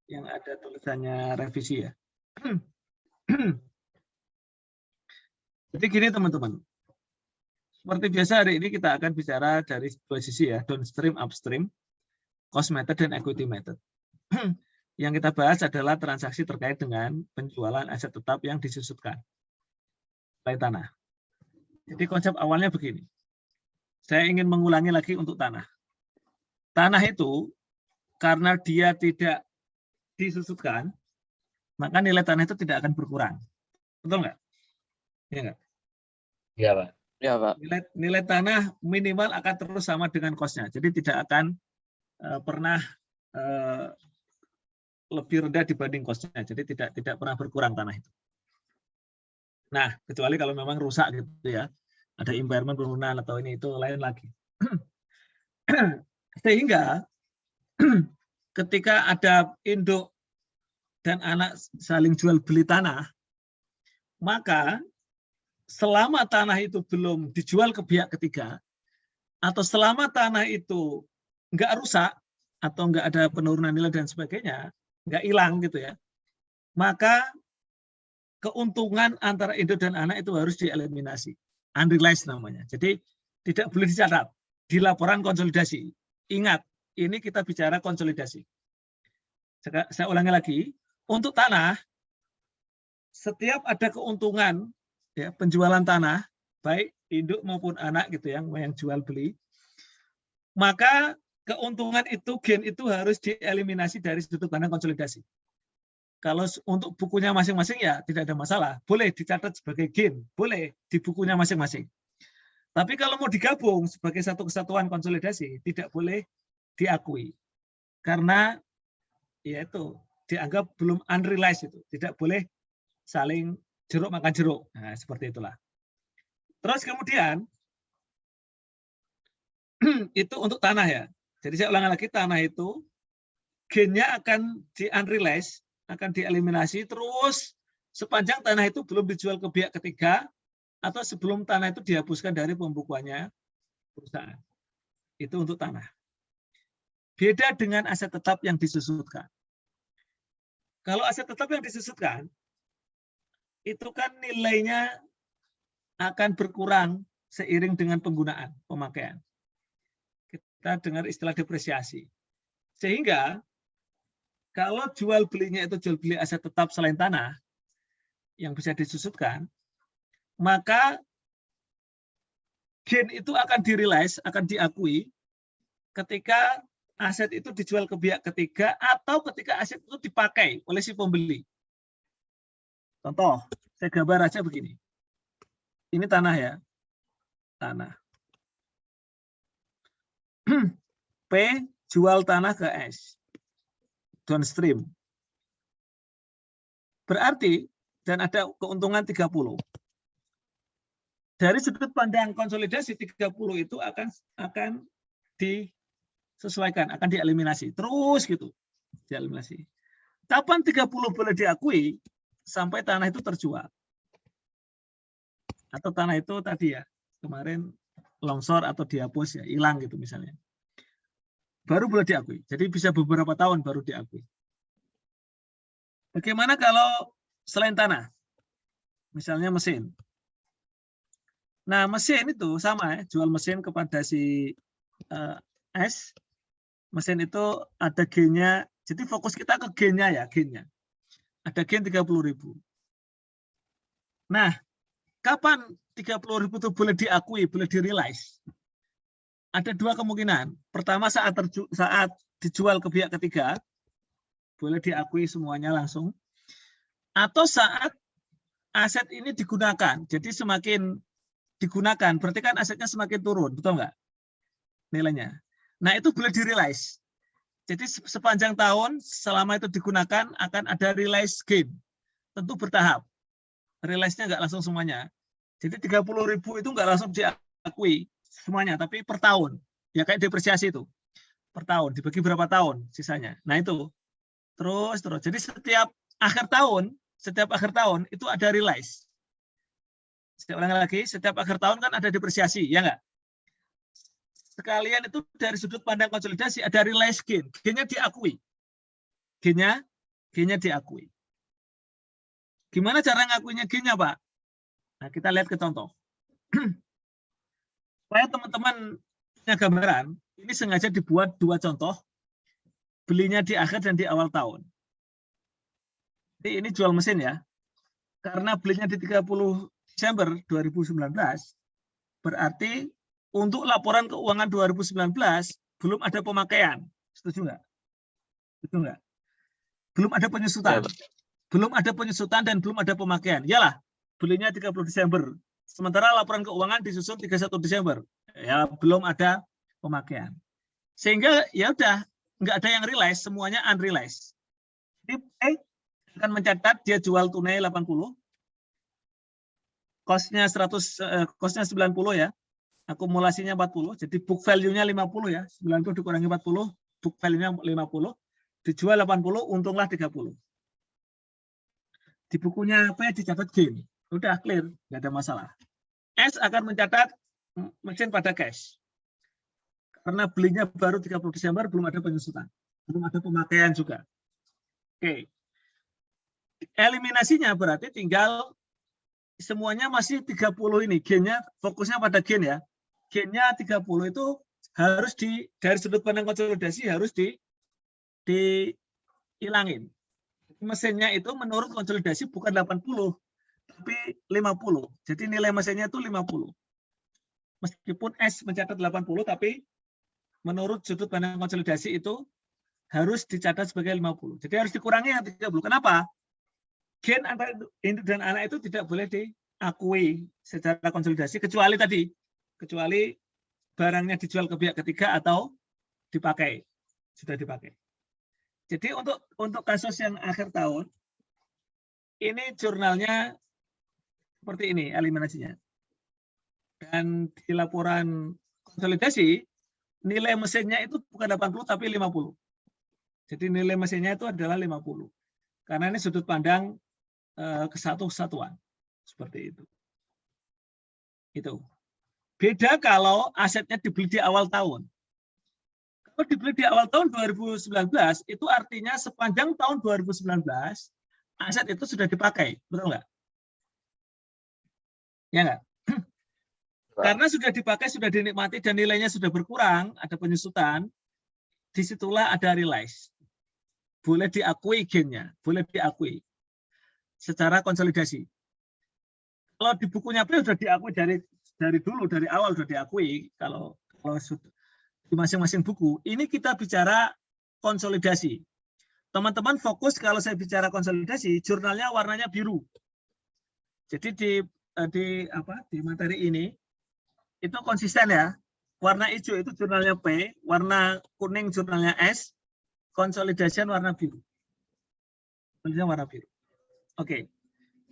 yang ada tulisannya revisi ya. Jadi gini teman-teman. Seperti biasa hari ini kita akan bicara dari dua sisi ya, downstream, upstream, cost method dan equity method. Yang kita bahas adalah transaksi terkait dengan penjualan aset tetap yang disusutkan oleh tanah. Jadi konsep awalnya begini. Saya ingin mengulangi lagi untuk tanah. Tanah itu karena dia tidak disusutkan, maka nilai tanah itu tidak akan berkurang. Betul nggak? Iya nggak? Iya, Pak. Ya, Pak. Nilai tanah minimal akan terus sama dengan cost-nya. Jadi tidak akan pernah lebih rendah dibanding cost-nya. Jadi tidak pernah berkurang tanah itu. Nah, kecuali kalau memang rusak gitu ya. Ada impairment bangunan atau ini itu lain lagi. Sehingga ketika ada induk dan anak saling jual beli tanah, maka selama tanah itu belum dijual ke pihak ketiga, atau selama tanah itu nggak rusak, atau nggak ada penurunan nilai dan sebagainya, nggak hilang gitu ya, maka keuntungan antara induk dan anak itu harus dieliminasi. Unrealized namanya. Jadi tidak boleh dicatat di laporan konsolidasi. Ingat, ini kita bicara konsolidasi. Saya ulangi lagi, untuk tanah, setiap ada keuntungan ya, penjualan tanah, baik induk maupun anak gitu yang jual beli, maka keuntungan itu, gain itu harus dieliminasi dari sudut pandang konsolidasi. Kalau untuk bukunya masing-masing ya tidak ada masalah, boleh dicatat sebagai gain, boleh di bukunya masing-masing. Tapi kalau mau digabung sebagai satu kesatuan konsolidasi, tidak boleh diakui. Karena ya itu dianggap belum unrealized itu, tidak boleh saling jeruk makan jeruk. Nah, seperti itulah. Terus kemudian itu untuk tanah ya. Jadi saya ulangi lagi, tanah itu gainnya akan di-unrealized, akan dieliminasi terus sepanjang tanah itu belum dijual ke pihak ketiga atau sebelum tanah itu dihapuskan dari pembukuannya perusahaan. Itu untuk tanah. Beda dengan aset tetap yang disusutkan. Kalau aset tetap yang disusutkan, itu kan nilainya akan berkurang seiring dengan penggunaan, pemakaian. Kita dengar istilah depresiasi. Sehingga kalau jual belinya itu jual beli aset tetap selain tanah yang bisa disusutkan, maka gain itu akan direalize, akan diakui ketika aset itu dijual ke pihak ketiga atau ketika aset itu dipakai oleh si pembeli. Contoh, saya gambar aja begini. Ini tanah ya, tanah. P jual tanah ke S, downstream. Berarti, dan ada keuntungan 30. Dari sudut pandang konsolidasi, 30 itu akan disesuaikan, akan dieliminasi. Terus gitu, dieliminasi. Kapan 30 boleh diakui? Sampai tanah itu terjual. Atau tanah itu tadi ya, kemarin longsor atau dihapus ya, hilang gitu misalnya. Baru boleh diakui. Jadi bisa beberapa tahun baru diakui. Bagaimana kalau selain tanah? Misalnya mesin. Nah, mesin itu sama ya, jual mesin kepada si S. Mesin itu ada gainnya, jadi fokus kita ke gainnya ya, gainnya. Ada gain 30.000. Nah, kapan 30.000 itu boleh diakui, boleh direalize? Ada dua kemungkinan. Pertama saat dijual ke pihak ketiga, boleh diakui semuanya langsung. Atau saat aset ini digunakan. Jadi semakin digunakan, berarti kan asetnya semakin turun, betul nggak? Nilainya. Nah, itu boleh direalize. Jadi sepanjang tahun, selama itu digunakan, akan ada realize gain. Tentu bertahap. Realize-nya nggak langsung semuanya. Jadi 30.000 itu nggak langsung diakui semuanya, tapi per tahun. Ya kayak depresiasi itu. Per tahun, dibagi berapa tahun sisanya. Nah itu. Terus. Jadi setiap akhir tahun itu ada realize. Saya ulangi lagi, setiap akhir tahun kan ada depresiasi, ya nggak? Sekalian itu dari sudut pandang konsolidasi ada realize gain. Gainnya diakui. Gainnya G-nya diakui. Gimana cara ngakuinya G-nya, Pak? Nah, kita lihat ke contoh. Supaya teman-teman punya gambaran, ini sengaja dibuat 2 contoh, belinya di akhir dan di awal tahun. Jadi ini jual mesin ya. Karena belinya di 30 Desember 2019, berarti untuk laporan keuangan 2019 belum ada pemakaian. Setuju nggak? Setuju nggak? Belum ada penyusutan. Belum ada penyusutan dan belum ada pemakaian. Yalah, belinya 30 Desember. Sementara laporan keuangan disusun 31 Desember. Ya, belum ada pemakaian. Sehingga ya udah, nggak ada yang realize, semuanya unrealized. Jadi akan mencatat dia jual tunai 80, cost-nya 90 ya, akumulasinya 40, jadi book value-nya 50 ya, 90 dikurangi 40, book value-nya 50, dijual 80, untunglah 30. Di bukunya P dicatat gain, udah clear, nggak ada masalah. S akan mencatat mesin pada cash. Karena belinya baru 30 Desember, belum ada penyusutan, belum ada pemakaian juga. Oke. Eliminasinya berarti tinggal semuanya masih 30 ini. Gainnya fokusnya pada gain ya. Gainnya 30 itu harus dari sudut pandang konsolidasi harus dihilangin. Mesinnya itu menurut konsolidasi bukan 80 tapi 50. Jadi nilai mesinnya itu 50. Meskipun S mencatat 80 tapi menurut sudut pandang konsolidasi itu harus dicatat sebagai 50. Jadi harus dikurangi yang 30. Kenapa? Gain antara induk dan anak itu tidak boleh diakui secara konsolidasi kecuali barangnya dijual ke pihak ketiga atau dipakai, sudah dipakai. Jadi untuk kasus yang akhir tahun ini jurnalnya seperti ini eliminasinya. Dan di laporan konsolidasi nilai mesinnya itu bukan 80 tapi 50. Jadi nilai mesinnya itu adalah 50. Karena ini sudut pandang kesatuan seperti itu. Itu. Beda kalau asetnya dibeli di awal tahun. Kalau dibeli di awal tahun 2019 itu artinya sepanjang tahun 2019 aset itu sudah dipakai, betul nggak? Ya nggak? Karena sudah dipakai, sudah dinikmati dan nilainya sudah berkurang, ada penyusutan, disitulah ada realize. Boleh diakui gainnya, boleh diakui secara konsolidasi. Kalau di bukunya P sudah diakui dari dulu, dari awal sudah diakui. Kalau di masing-masing buku, ini kita bicara konsolidasi. Teman-teman fokus kalau saya bicara konsolidasi, jurnalnya warnanya biru. Jadi di materi ini itu konsisten ya. Warna hijau itu jurnalnya P, warna kuning jurnalnya S, konsolidasian warna biru. Konsolidasian warna biru. Oke,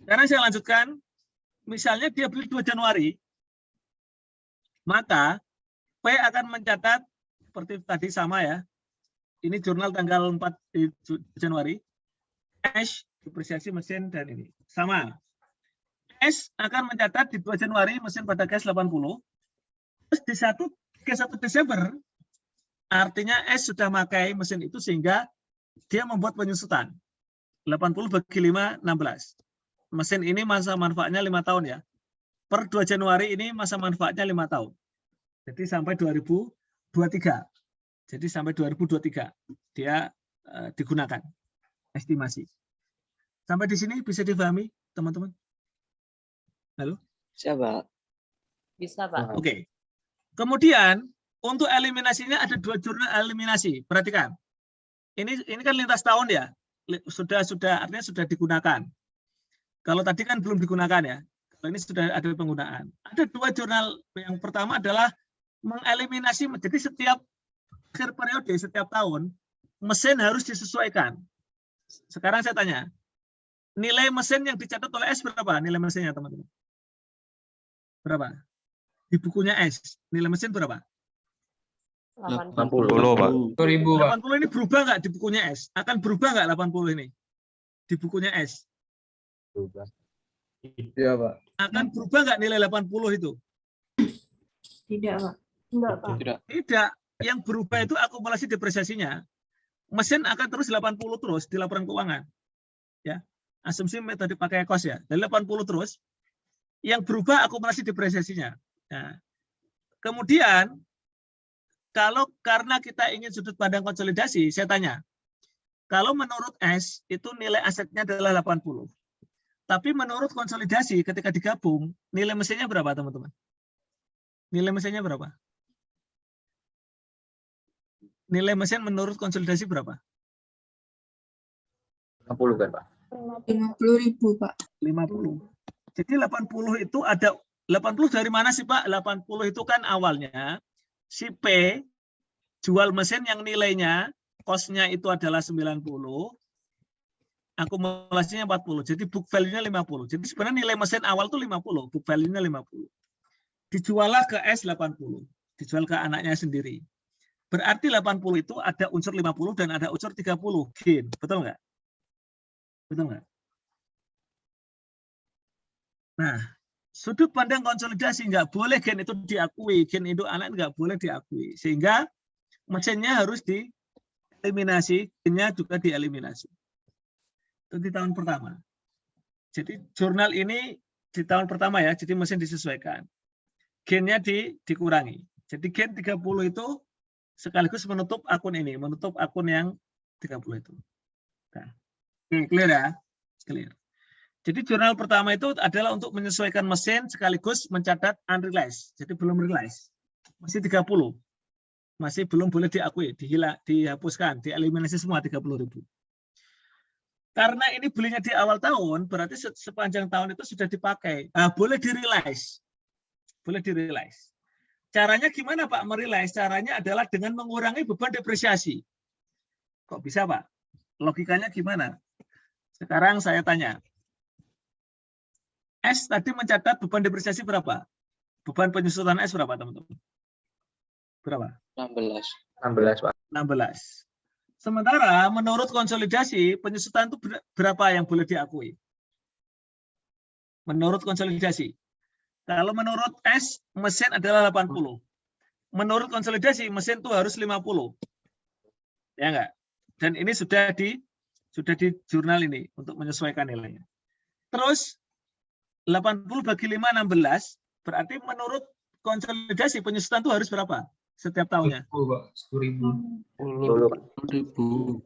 sekarang saya lanjutkan. Misalnya dia beli 2 Januari, maka P akan mencatat seperti tadi sama ya. Ini jurnal tanggal 4 Januari. S, depresiasi mesin dan ini. Sama. S akan mencatat di 2 Januari mesin pada gas 80. Terus di 1 Desember, artinya S sudah pakai mesin itu sehingga dia membuat penyusutan. 80 bagi 5, 16. Mesin ini masa manfaatnya 5 tahun ya. Per 2 Januari ini masa manfaatnya 5 tahun. Jadi sampai 2023. Jadi sampai 2023 dia digunakan. Estimasi. Sampai di sini bisa dipahami, teman-teman? Halo? Bisa, Pak. Bisa, Pak. Oke. Kemudian untuk eliminasinya ada 2 jurnal eliminasi. Perhatikan. Ini kan lintas tahun ya. Sudah artinya sudah digunakan. Kalau tadi kan belum digunakan ya. Kalau ini sudah ada penggunaan. Ada 2 jurnal. Yang pertama adalah mengeliminasi. Jadi setiap akhir periode, setiap tahun, mesin harus disesuaikan. Sekarang saya tanya, nilai mesin yang dicatat oleh S berapa? Nilai mesinnya, teman-teman? Berapa? Di bukunya S, nilai mesin berapa? 80. 80, Pak. 1000, Pak. 80 ini berubah nggak di bukunya S? Akan berubah nggak 80 ini? Di bukunya S? Iya, Pak. Akan berubah nggak nilai 80 itu? Tidak, Pak. Tidak, Pak. Tidak. Tidak. Yang berubah itu akumulasi depresiasinya. mesin akan terus 80 terus di laporan keuangan. Ya. Asumsi metode pakai cost ya. Dari 80 terus. Yang berubah akumulasi depresiasinya. Nah, kemudian kalau karena kita ingin sudut pandang konsolidasi, saya tanya, kalau menurut S itu nilai asetnya adalah 80. Tapi menurut konsolidasi ketika digabung, nilai mesinnya berapa teman-teman? Nilai mesinnya berapa? Nilai mesin menurut konsolidasi berapa? 50 kan Pak? 50.000 Pak. 50. Jadi 80 itu ada 80 dari mana sih Pak? 80 itu kan awalnya si P jual mesin yang nilainya cost-nya itu adalah 90, akumulasinya 40. Jadi book value-nya 50. Jadi sebenarnya nilai mesin awal itu 50, book value-nya 50. Dijuallah ke S 80, dijual ke anaknya sendiri. Berarti 80 itu ada unsur 50 dan ada unsur 30 gain. Betul nggak? Betul nggak? Nah, sudut pandang konsolidasi nggak boleh gain itu diakui, gain itu anak nggak boleh diakui, sehingga mesinnya harus dieliminasi, gainnya juga dieliminasi. Itu di tahun pertama. Jadi jurnal ini di tahun pertama ya, jadi mesin disesuaikan, gainnya dikurangi. Jadi gain 30 itu sekaligus menutup akun ini, menutup akun yang 30 itu. Nah, clear ya, clear. Jadi jurnal pertama itu adalah untuk menyesuaikan mesin sekaligus mencatat unrealized. Jadi belum realized. Masih 30. Masih belum boleh diakui, dihapuskan, dieliminasi semua 30.000. Karena ini belinya di awal tahun, berarti sepanjang tahun itu sudah dipakai. Nah, boleh di-realize. Boleh di-realize. Caranya gimana Pak merealize? Caranya adalah dengan mengurangi beban depresiasi. Kok bisa Pak? Logikanya gimana? Sekarang saya tanya. S tadi mencatat beban depresiasi berapa? Beban penyusutan S berapa, teman-teman? Berapa? 16 Pak. 16. Sementara menurut konsolidasi, penyusutan itu berapa yang boleh diakui? Menurut konsolidasi. Kalau menurut S, mesin adalah 80. Menurut konsolidasi, mesin itu harus 50. Ya enggak? Dan ini sudah di jurnal ini untuk menyesuaikan nilainya. Terus 80 bagi 5, 16. Berarti menurut konsolidasi penyusutan itu harus berapa setiap tahunnya? 10.000.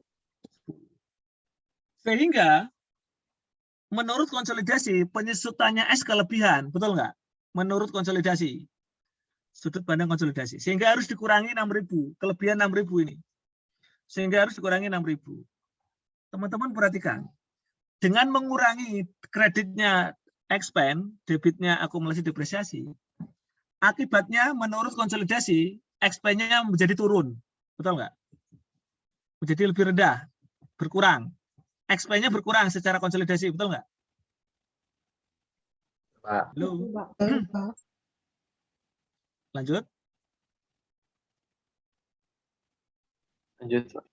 Sehingga menurut konsolidasi penyusutannya S kelebihan, betul nggak? Menurut konsolidasi, sudut pandang konsolidasi. Sehingga harus dikurangi 6.000, kelebihan 6.000 ini. Sehingga harus dikurangi 6.000. Teman-teman perhatikan, dengan mengurangi kreditnya expand, debitnya akumulasi depresiasi, akibatnya menurut konsolidasi, expand-nya menjadi turun. Betul nggak? Menjadi lebih rendah, berkurang. Expand-nya berkurang secara konsolidasi, betul nggak? Pak. Halo? Lanjut. Lanjut Pak.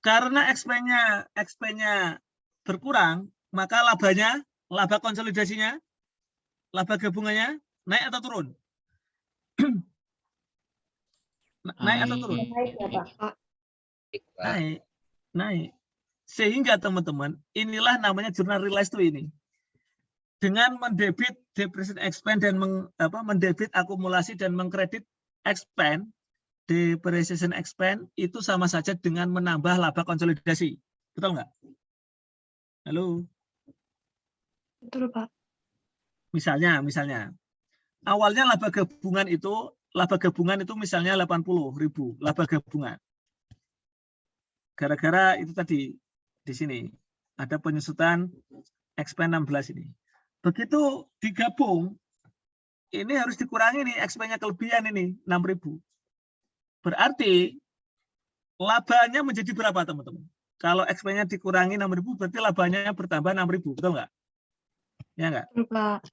Karena expand-nya berkurang, maka laba konsolidasinya, laba gabungannya naik atau turun? Naik atau turun? Naik ya Pak. Naik. Sehingga teman-teman, inilah namanya jurnal realized ini. Dengan mendebit depreciation expand dan mendebit akumulasi dan mengkredit expand, depreciation expand itu sama saja dengan menambah laba konsolidasi. Betul nggak? Halo? Betul Pak. Misalnya, awalnya laba gabungan itu misalnya 80.000 laba gabungan. Gara-gara itu tadi di sini ada penyusutan expand 16 ini. Begitu digabung, ini harus dikurangi nih expand-nya kelebihan ini 6.000. Berarti labanya menjadi berapa teman-teman? Kalau expand-nya dikurangi 6.000 berarti labanya bertambah 6.000, betul nggak? Ya nggak? Betul Pak.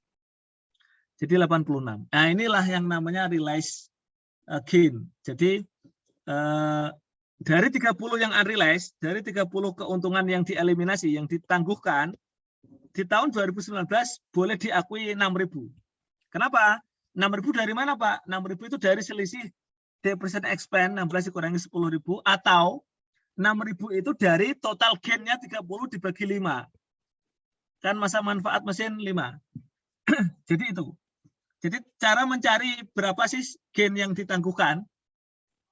Jadi 86. Nah inilah yang namanya realized gain. Jadi dari 30 yang unrealized, dari 30 keuntungan yang dieliminasi, yang ditangguhkan, di tahun 2019 boleh diakui 6.000. Kenapa? 6.000 dari mana Pak? 6.000 itu dari selisih depreciation expand 16 dikurangi 10.000 atau 6.000 itu dari total gain-nya 30 dibagi 5. Kan masa manfaat mesin 5. Jadi itu. Jadi cara mencari berapa sih gain yang ditangguhkan,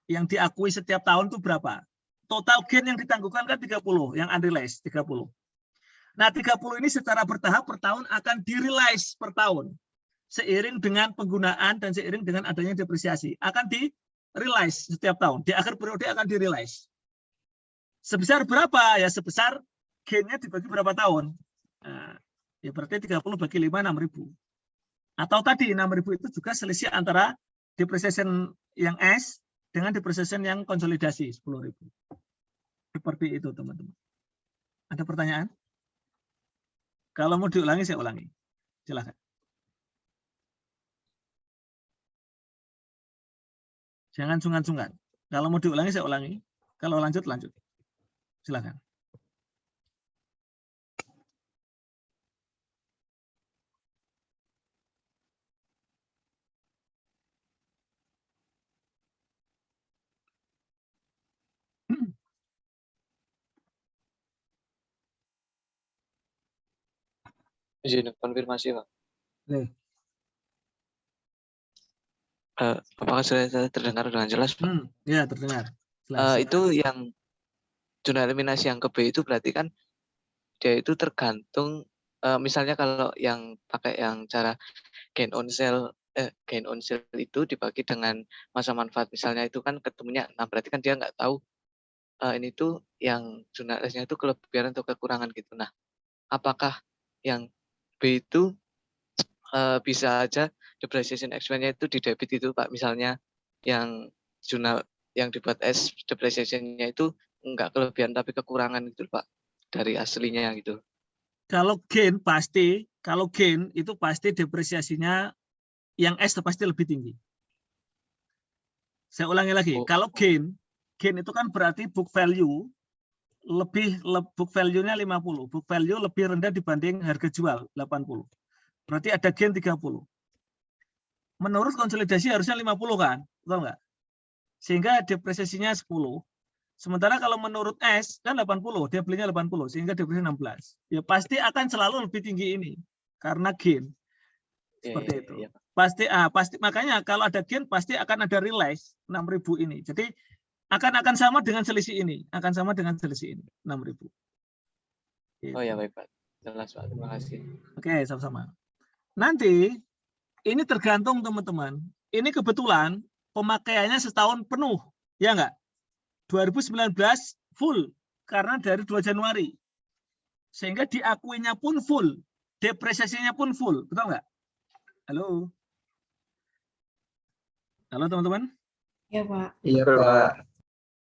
yang diakui setiap tahun itu berapa? Total gain yang ditangguhkan kan 30, yang unrealized 30. Nah, 30 ini secara bertahap per tahun akan di-realize per tahun. Seiring dengan penggunaan dan seiring dengan adanya depresiasi. Akan di-realize setiap tahun. Di akhir periode akan di-realize. Sebesar berapa? Ya sebesar gain-nya dibagi berapa tahun. Nah, ya berarti 30 bagi 5, 6.000. Atau tadi 6.000 itu juga selisih antara depreciation yang S dengan depreciation yang konsolidasi 10.000. Seperti itu, teman-teman. Ada pertanyaan? Kalau mau diulangi, saya ulangi. Silakan. Jangan sungkan-sungkan. Kalau mau diulangi, saya ulangi. Kalau lanjut, lanjut. Silakan. Izin konfirmasi, Pak. Nih. Apakah sudah terdengar dengan jelas, Pak? Ya, terdengar. Jelas. Itu yang zona eliminasi yang ke B itu berarti kan dia itu tergantung, misalnya kalau yang pakai yang cara gain on sale itu dibagi dengan masa manfaat, misalnya itu kan ketemunya 6, berarti kan dia nggak tahu ini tuh yang zona eliminasinya itu kelebihan atau kekurangan gitu. Nah, apakah yang B itu bisa aja depreciation expense-nya itu di debit itu, Pak? Misalnya yang zona yang dibuat S depreciation-nya itu enggak kelebihan tapi kekurangan gitu, Pak, dari aslinya gitu. Kalau gain itu pasti depresiasinya yang S pasti lebih tinggi. Saya ulangi lagi, kalau gain itu kan berarti book value book value-nya 50, book value lebih rendah dibanding harga jual 80. Berarti ada gain 30. Menurut konsolidasi harusnya 50 kan, betul nggak? Sehingga depresiasinya 10. Sementara kalau menurut S kan 80, dia belinya 80 sehingga depresiasi 16. Ya pasti akan selalu lebih tinggi ini karena gain. Seperti itu. Iya. Pasti makanya kalau ada gain pasti akan ada realize 6.000 ini. Jadi akan sama dengan selisih ini, akan sama dengan selisih ini 6.000. Gitu. Oh ya, baik, Pak. Jelas, Pak. Terima kasih. Oke, sama-sama. Nanti ini tergantung teman-teman. Ini kebetulan pemakaiannya setahun penuh, ya enggak? 2019 full karena dari 2 Januari. Sehingga diakuinya pun full, depresiasinya pun full, betul enggak? Halo. Halo teman-teman. Ya, Pak. Iya, Pak.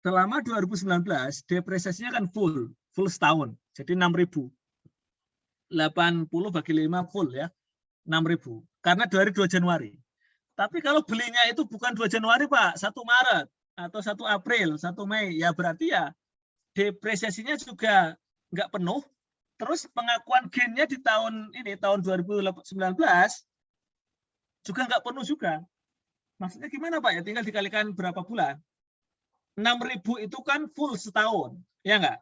Selama 2019 depresiasinya kan full setahun. Jadi 6.000. 80 bagi 5 full ya. 6.000. Karena dari 2 Januari. Tapi kalau belinya itu bukan 2 Januari, Pak, 1 Maret atau 1 April, 1 Mei, ya berarti ya depresiasinya juga nggak penuh. Terus pengakuan gainnya di tahun 2019 juga nggak penuh juga. Maksudnya gimana, Pak? Ya tinggal dikalikan berapa bulan. 6.000 itu kan full setahun, ya nggak?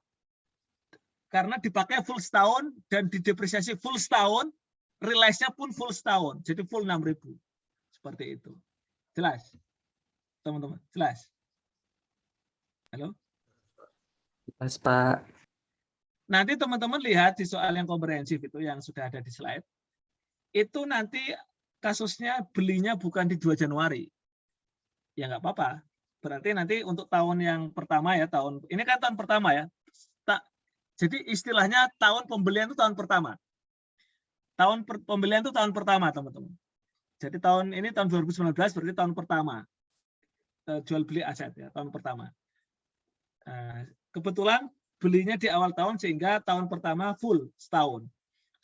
Karena dipakai full setahun dan didepresiasi full setahun, realize-nya pun full setahun, jadi full 6.000. Seperti itu. Jelas? Teman-teman, jelas? Halo? Jelas, Pak. Nanti teman-teman lihat di soal yang komprehensif itu yang sudah ada di slide. Itu nanti kasusnya belinya bukan di 2 Januari. Ya nggak apa-apa. Berarti nanti untuk tahun yang pertama ya, ini kan tahun pertama ya. Jadi istilahnya tahun pembelian itu tahun pertama. Pembelian itu tahun pertama, teman-teman. Jadi tahun 2019 berarti tahun pertama. Jual beli aset ya, tahun pertama. Kebetulan belinya di awal tahun sehingga tahun pertama full setahun.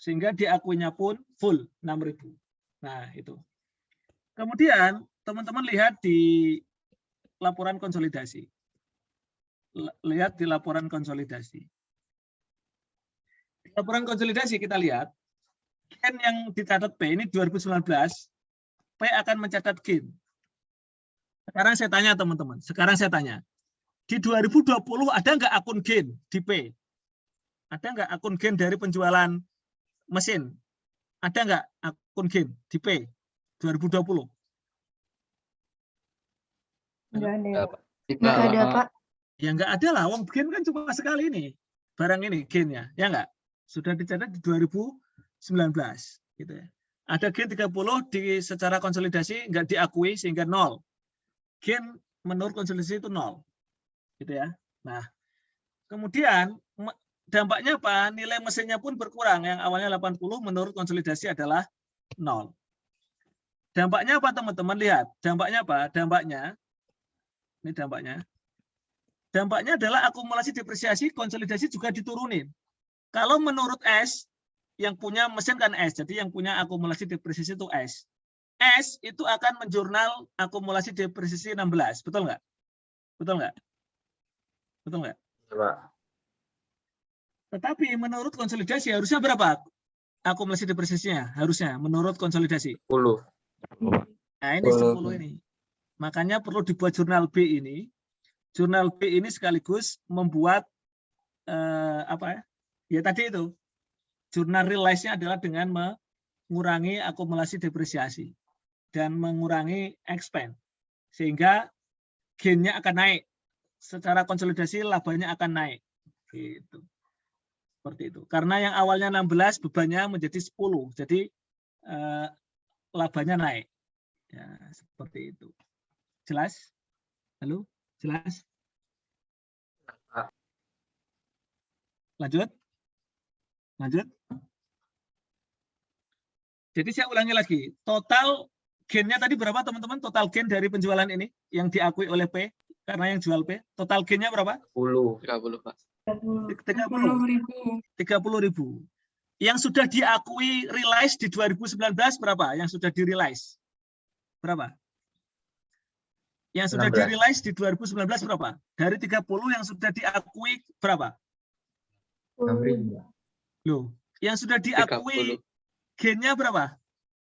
Sehingga diakuinya pun full 6.000. Nah, itu. Kemudian teman-teman lihat di laporan konsolidasi. Lihat di laporan konsolidasi. Di laporan konsolidasi kita lihat gain yang dicatat P ini 2019, P akan mencatat gain. Sekarang saya tanya teman-teman, Di 2020 ada nggak akun gain di P? Ada nggak akun gain dari penjualan mesin? Ada nggak akun gain di P 2020? Nggak ada. Nggak, Pak. Nggak ada, Pak. Ya nggak ada lah, wong gain kan cuma sekali ini. Barang ini gainnya, ya nggak? Sudah dicatat di 2019. Gitu ya. Ada gain 30 secara konsolidasi nggak diakui sehingga 0. Gain menurut konsolidasi itu 0. Gitu ya. Nah, kemudian dampaknya apa? Nilai mesinnya pun berkurang. Yang awalnya 80 menurut konsolidasi adalah 0. Dampaknya apa teman-teman? Lihat. Dampaknya apa? Dampaknya, ini dampaknya. Dampaknya adalah akumulasi depresiasi konsolidasi juga diturunin. Kalau menurut S, yang punya mesin kan S, jadi yang punya akumulasi depresiasi itu S. S itu akan menjurnal akumulasi depresiasi 16. Betul nggak? Betul nggak? Betul nggak? Ya, Pak. Tetapi menurut konsolidasi harusnya berapa akumulasi depresiasinya? Harusnya menurut konsolidasi. 10. Nah ini 10 ini. Makanya perlu dibuat jurnal B ini. Jurnal B ini sekaligus membuat apa ya? Ya tadi itu. Jurnal realize-nya adalah dengan mengurangi akumulasi depresiasi dan mengurangi expand. Sehingga gain-nya akan naik. Secara konsolidasi labanya akan naik. Gitu. Seperti itu. Karena yang awalnya 16 bebannya menjadi 10. Jadi labanya naik. Ya, seperti itu. Jelas? Halo? Jelas? Lanjut? Lanjut? Jadi saya ulangi lagi. Total gain-nya tadi berapa teman-teman? Total gain dari penjualan ini yang diakui oleh P karena yang jual P. Total gain-nya berapa? 10. 30, Pak. 30.000. Yang sudah diakui realize di 2019 berapa? Yang sudah di-realize? Berapa? Yang sudah 16. di-realize di 2019 berapa? Dari 30 yang sudah diakui berapa? 6.000. Loh, yang sudah diakui 30. gain-nya berapa?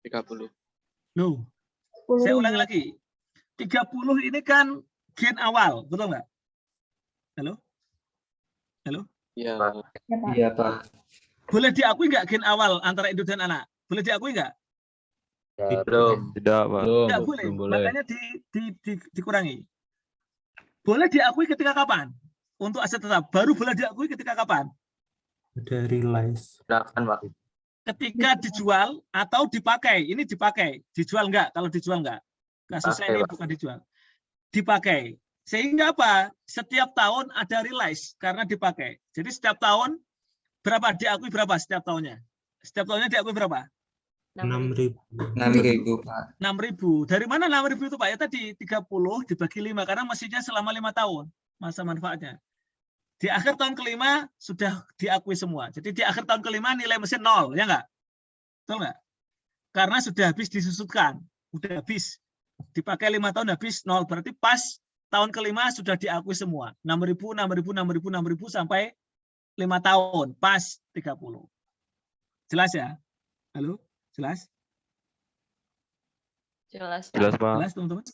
30. Loh, saya ulangi lagi. 30 ini kan gain awal, betul nggak? Halo? Halo? Ya, Iya, Pak. Boleh diakui nggak gain awal antara induk dan anak? Boleh diakui nggak? Ya, belum. Tidak, Pak. Tidak boleh. Makanya dikurangi. Boleh diakui ketika kapan? Untuk aset tetap. Baru boleh diakui ketika kapan? Dari realize. Silakan, Pak. Ketika dijual atau dipakai. Ini dipakai. Dijual nggak? Kalau dijual nggak? Kasusnya ini Dipakai, Pak. bukan dijual. Dipakai. Sehingga apa? Setiap tahun ada realize karena dipakai. Jadi setiap tahun berapa diakui berapa setiap tahunnya? Setiap tahunnya diakui berapa? 6.000. 6.000, Pak. 6.000. Dari mana 6.000 itu Pak? Ya tadi 30 dibagi 5 karena mesinnya selama 5 tahun masa manfaatnya. Di akhir tahun kelima sudah diakui semua. Jadi di akhir tahun kelima nilai mesin 0, ya enggak? Betul enggak? Karena sudah habis disusutkan, udah habis. Dipakai 5 tahun habis 0, berarti pas tahun kelima sudah diakui semua. 6.000, 6.000, 6.000, 6.000 sampai 5 tahun, pas 30. Jelas ya? Halo? Jelas? Jelas, Pak. Jelas, Pak. Jelas teman-teman?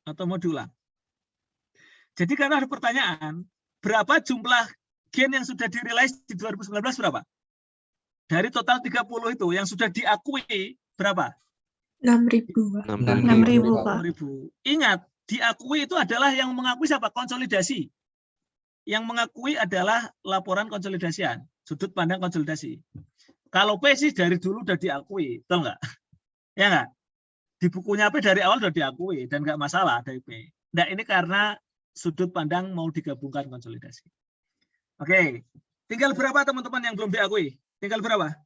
Atau mau diulang? Jadi karena ada pertanyaan, berapa jumlah gain yang sudah di-realize di 2019 berapa? Dari total 30 itu yang sudah diakui berapa? 6.000, Pak. 6.000. 6.000, Pak. 6.000. Ingat, diakui itu adalah yang mengakui siapa? Konsolidasi. Yang mengakui adalah laporan konsolidasian, sudut pandang konsolidasi. Kalau P sih dari dulu udah diakui, betul nggak? Ya nggak? Di bukunya P dari awal udah diakui dan nggak masalah dari P. Nah ini karena sudut pandang mau digabungkan konsolidasi. Oke, tinggal berapa teman-teman yang belum diakui? Tinggal berapa?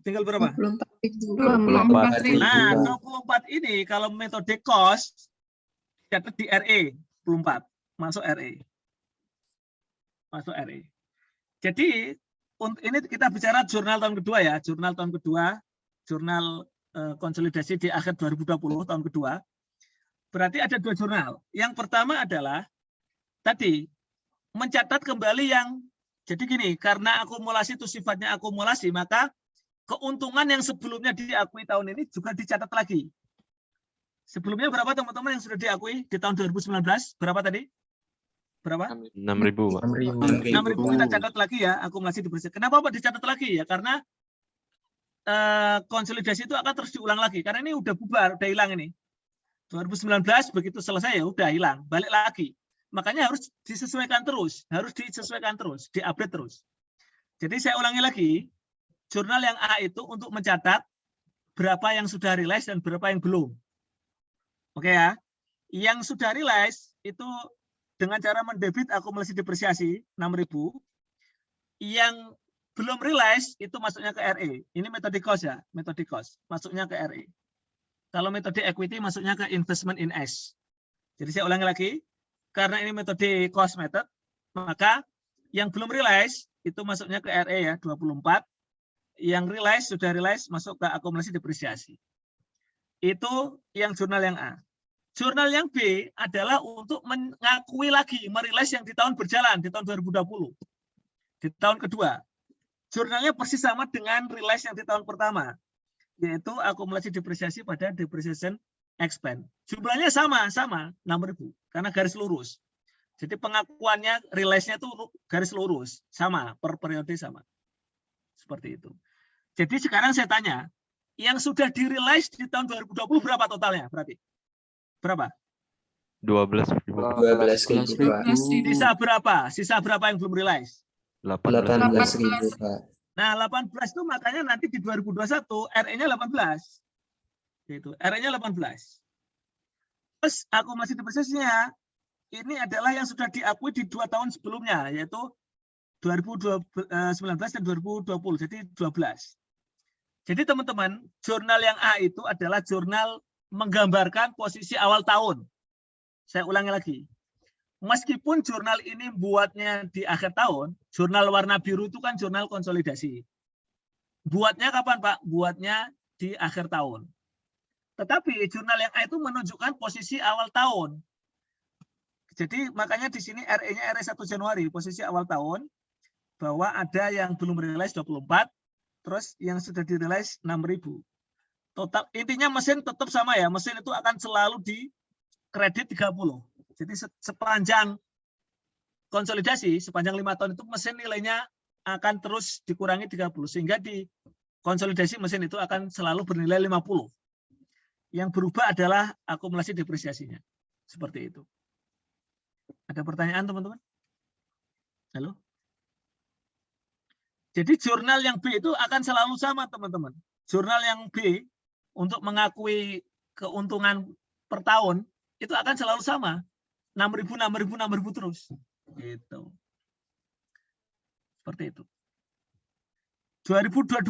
Tinggal berapa? 24.000. Nah, 24 ini kalau metode cost catat di RE 24, masuk RE. Masuk RE. Jadi ini kita bicara jurnal tahun kedua ya, jurnal tahun kedua, jurnal konsolidasi di akhir 2020 tahun kedua. Berarti ada 2 jurnal. Yang pertama adalah tadi mencatat kembali yang jadi gini, karena akumulasi itu sifatnya akumulasi, maka keuntungan yang sebelumnya diakui tahun ini juga dicatat lagi. Sebelumnya berapa teman-teman yang sudah diakui di tahun 2019? Berapa tadi? Berapa? 6.000, Pak. 6.000 kita catat lagi ya, akumulasi dibersihkan. Kenapa Pak dicatat lagi ya? Karena konsolidasi itu akan terus diulang lagi. Karena ini udah bubar, udah hilang ini. 2019 begitu selesai ya udah hilang, balik lagi. Makanya harus disesuaikan terus, diupdate terus. Jadi saya ulangi lagi, jurnal yang A itu untuk mencatat berapa yang sudah realize dan berapa yang belum. Oke ya. Yang sudah realize itu dengan cara mendebit akumulasi depresiasi 6.000. Yang belum realize itu masuknya ke RE. Ini metode cost ya, metode cost. Masuknya ke RE. Kalau metode equity masuknya ke investment in S. Jadi saya ulangi lagi, karena ini metode cost method, maka yang belum realize itu masuknya ke RE ya, 24. Yang realize, sudah realize, masuk ke akumulasi depresiasi. Itu yang jurnal yang A. Jurnal yang B adalah untuk mengakui lagi, merilis yang di tahun berjalan, di tahun 2020. Di tahun kedua. Jurnalnya persis sama dengan realize yang di tahun pertama, yaitu akumulasi depresiasi pada depreciation expense. Jumlahnya sama 6.000, karena garis lurus. Jadi pengakuannya, realize-nya itu garis lurus, sama, per periode sama. Seperti itu. Jadi sekarang saya tanya, yang sudah di-realize di tahun 2020 berapa totalnya berarti? Berapa? 12.000, Pak. 12.000, Pak. Sisa berapa? Sisa berapa yang belum realize? 18.000, Pak. Nah, 18 itu makanya nanti di 2021 RE-nya 18. Gitu. RE-nya 18. Terus akumulasi depresiasinya ini adalah yang sudah diakui di 2 tahun sebelumnya, yaitu 2019 dan 2020. Jadi 12. Jadi teman-teman, jurnal yang A itu adalah jurnal menggambarkan posisi awal tahun. Saya ulangi lagi. Meskipun jurnal ini buatnya di akhir tahun, jurnal warna biru itu kan jurnal konsolidasi. Buatnya kapan, Pak? Buatnya di akhir tahun. Tetapi jurnal yang A itu menunjukkan posisi awal tahun. Jadi makanya di sini RE-nya RE 1 Januari, posisi awal tahun, bahwa ada yang belum realize 24, terus yang sudah di-realize 6.000. Total, intinya mesin tetap sama ya, mesin itu akan selalu di kredit 30. Jadi sepanjang konsolidasi, sepanjang 5 tahun itu mesin nilainya akan terus dikurangi 30. Sehingga di konsolidasi mesin itu akan selalu bernilai 50. Yang berubah adalah akumulasi depresiasinya. Seperti itu. Ada pertanyaan teman-teman? Halo? Jadi jurnal yang B itu akan selalu sama teman-teman. Jurnal yang B untuk mengakui keuntungan per tahun itu akan selalu sama. 6.000 terus. Gitu. Seperti itu. 2022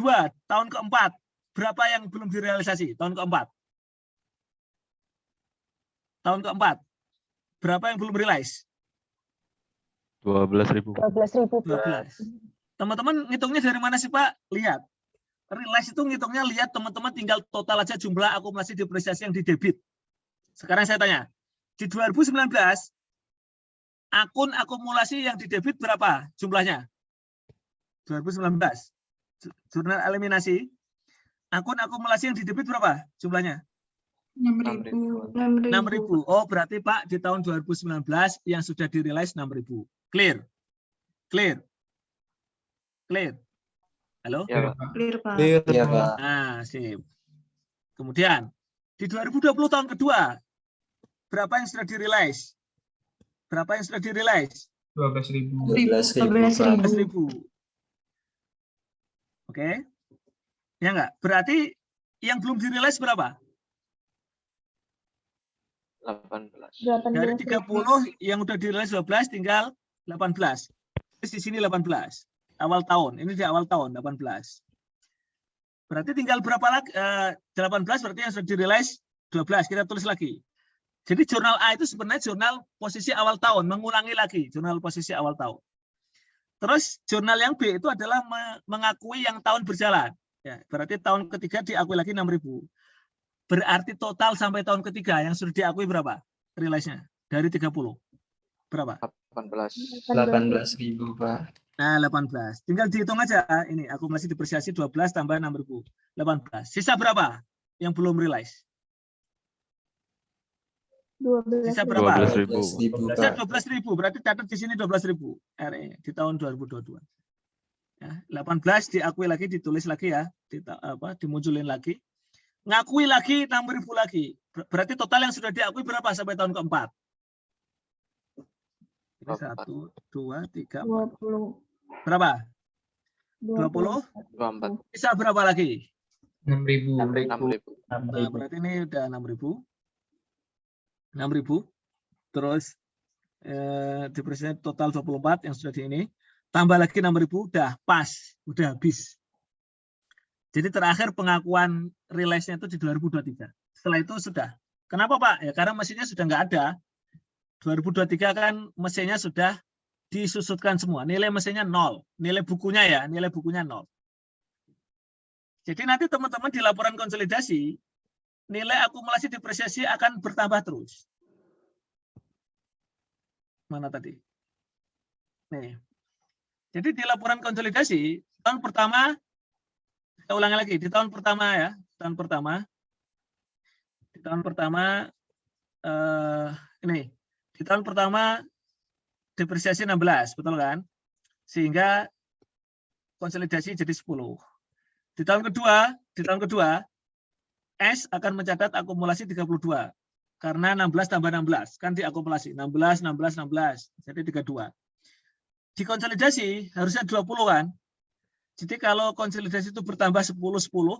tahun keempat, berapa yang belum direalisasi tahun keempat? Tahun keempat, berapa yang belum realize? 12.000. 12.000. Teman-teman ngitungnya dari mana sih Pak? Lihat. Realize itu ngitungnya lihat teman-teman tinggal total aja jumlah akumulasi depresiasi yang didebit. Sekarang saya tanya, di 2019 akun akumulasi yang didebit berapa jumlahnya? 2019 jurnal eliminasi akun akumulasi yang didebit berapa jumlahnya? 6.000. Oh berarti Pak di tahun 2019 yang sudah di-realize 6.000. Clear? Clear? Clear? Halo? Ya, Pak. Clear, Pak. Iya, Pak. Nah, sip. Kemudian di 2020 tahun kedua berapa yang sudah di-realize? Berapa yang sudah di-realize? 12.000, 12.000. 12.000. Oke. Ya enggak? Berarti yang belum di-realize berapa? 18. Dari 30 yang udah di-realize 12 tinggal 18. Terus di sini 18. Awal tahun. Ini di awal tahun 18. Berarti tinggal berapa lagi? 18 berarti yang sudah di-realize 12. Kita tulis lagi. Jadi jurnal A itu sebenarnya jurnal posisi awal tahun, mengulangi lagi jurnal posisi awal tahun. Terus jurnal yang B itu adalah mengakui yang tahun berjalan. Ya, berarti tahun ketiga diakui lagi 6.000. Berarti total sampai tahun ketiga yang sudah diakui berapa? Realize-nya dari 30. Berapa? 18. 18.000, Pak. Nah, 18. Tinggal dihitung aja ini akumulasi depresiasi 12 tambah 6.000. 18. Sisa berapa yang belum realize? Sisa berapa? 12.000. Sisa Pak. 12.000, berarti catat di sini 12.000 RE di tahun 2022. Ya, 18 diakui lagi, ditulis lagi ya, dimunculin lagi. Ngakui lagi 6.000 lagi. Berarti total yang sudah diakui berapa sampai tahun keempat? Ini 1, 2, 3, 4. 20. Berapa? 20? 24. Bisa berapa lagi? 6.000. 6.000. Nah, berarti ini udah 6.000. 6.000. Terus depresiasi total 24 yang sudah di ini. Tambah lagi 6.000, udah pas, udah habis. Jadi terakhir pengakuan realize-nya itu di 2023. Setelah itu sudah. Kenapa Pak? Ya karena mesinnya sudah nggak ada. 2023 kan mesinnya sudah disusutkan semua. Nilai mesinnya 0. Nilai bukunya ya, nilai bukunya 0. Jadi nanti teman-teman di laporan konsolidasi, nilai akumulasi depresiasi akan bertambah terus. Mana tadi? Nih. Jadi di laporan konsolidasi, tahun pertama, saya ulangi lagi, di tahun pertama ya, di tahun pertama, ini, di tahun pertama depresiasi 16, betul kan? Sehingga konsolidasi jadi 10. Di tahun kedua, S akan mencatat akumulasi 32. Karena 16 tambah 16, kan diakumulasi. 16, 16, 16, jadi 32. Di konsolidasi harusnya 20 kan? Jadi kalau konsolidasi itu bertambah 10, 10,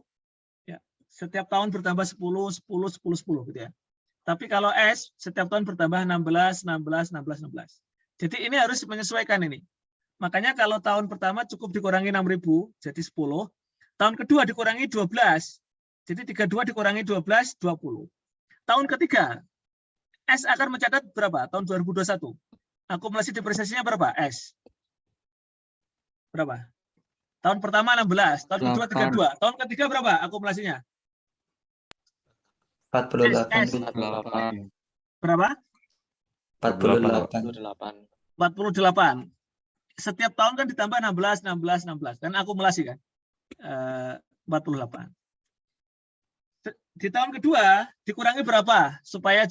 ya, setiap tahun bertambah 10, 10, 10, 10 gitu ya. Tapi kalau S setiap tahun bertambah 16, 16, 16, 16. Jadi ini harus menyesuaikan ini. Makanya kalau tahun pertama cukup dikurangi 6.000, jadi 10. Tahun kedua dikurangi 12, jadi 32 dikurangi 12, 20. Tahun ketiga, S akan mencatat berapa? Tahun 2021. Akumulasi depresiasinya berapa? S. Berapa? Tahun pertama 16, tahun kedua 32. Tahun ketiga berapa akumulasinya? 48. Berapa? 48. 48. Setiap tahun kan ditambah 16, 16, 16. Kan akumulasi kan? 48. Di tahun kedua dikurangi berapa? Supaya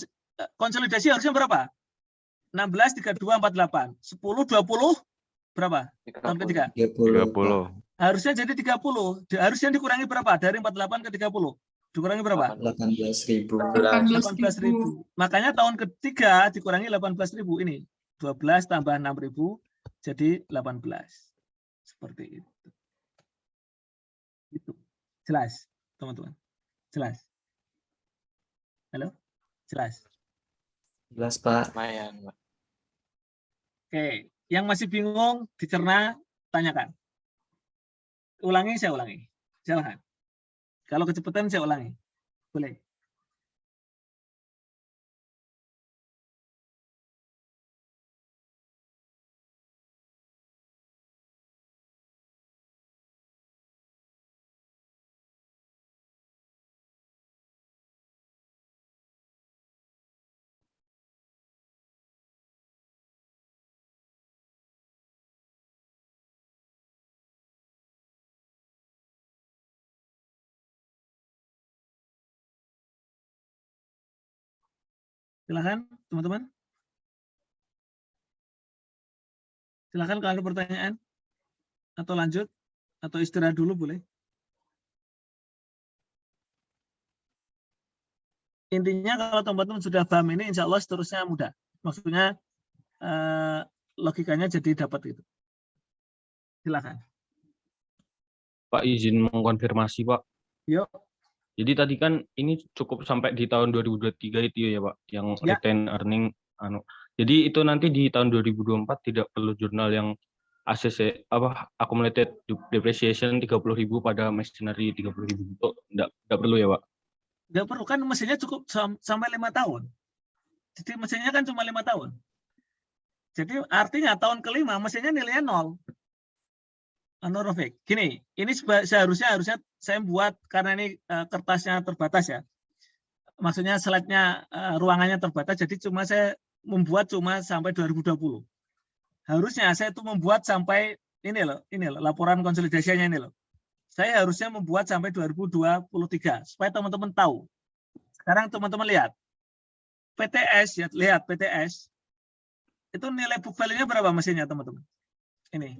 konsolidasi harusnya berapa? 16, 32, 48. 10, 20, berapa? Tahun ketiga? 30. Harusnya jadi 30. Harusnya dikurangi berapa? Dari 48 ke 30. Dikurangi berapa? 18.000. 18.000. Makanya tahun ketiga dikurangi 18.000 ini. 12 tambah 6.000 jadi 18. Seperti itu. Itu. Jelas, teman-teman. Jelas. Halo? Jelas. Jelas, Pak. Lumayan, Pak. Oke, yang masih bingung dicerna tanyakan. Ulangi, saya ulangi. Silakan. Kalau kecepatan saya ulangi. Boleh. Silakan, teman-teman. Silakan kalau ada pertanyaan atau lanjut atau istirahat dulu boleh. Intinya kalau teman-teman sudah paham ini, insya Allah seterusnya mudah. Maksudnya logikanya jadi dapat itu. Silakan. Pak, izin mengkonfirmasi, Pak. Yuk. Jadi tadi kan ini cukup sampai di tahun 2023 itu ya, Pak, yang Ya. retain earning Jadi itu nanti di tahun 2024 tidak perlu jurnal yang ACC accumulated depreciation 30.000 pada machinery 30.000 itu enggak perlu ya, Pak. Nggak perlu, kan mesinnya cukup sampai 5 tahun. Jadi mesinnya kan cuma 5 tahun. Jadi artinya tahun kelima mesinnya nilainya 0. Rofik, gini, ini seharusnya saya buat karena ini kertasnya terbatas ya. Maksudnya slide-nya ruangannya terbatas, jadi saya membuat cuma sampai 2020. Harusnya saya tuh membuat sampai ini loh, laporan konsolidasinya ini loh. Saya harusnya membuat sampai 2023 supaya teman-teman tahu. Sekarang teman-teman lihat. PTS ya, lihat PTS. Itu nilai book value-nya berapa mesinnya, teman-teman? Ini.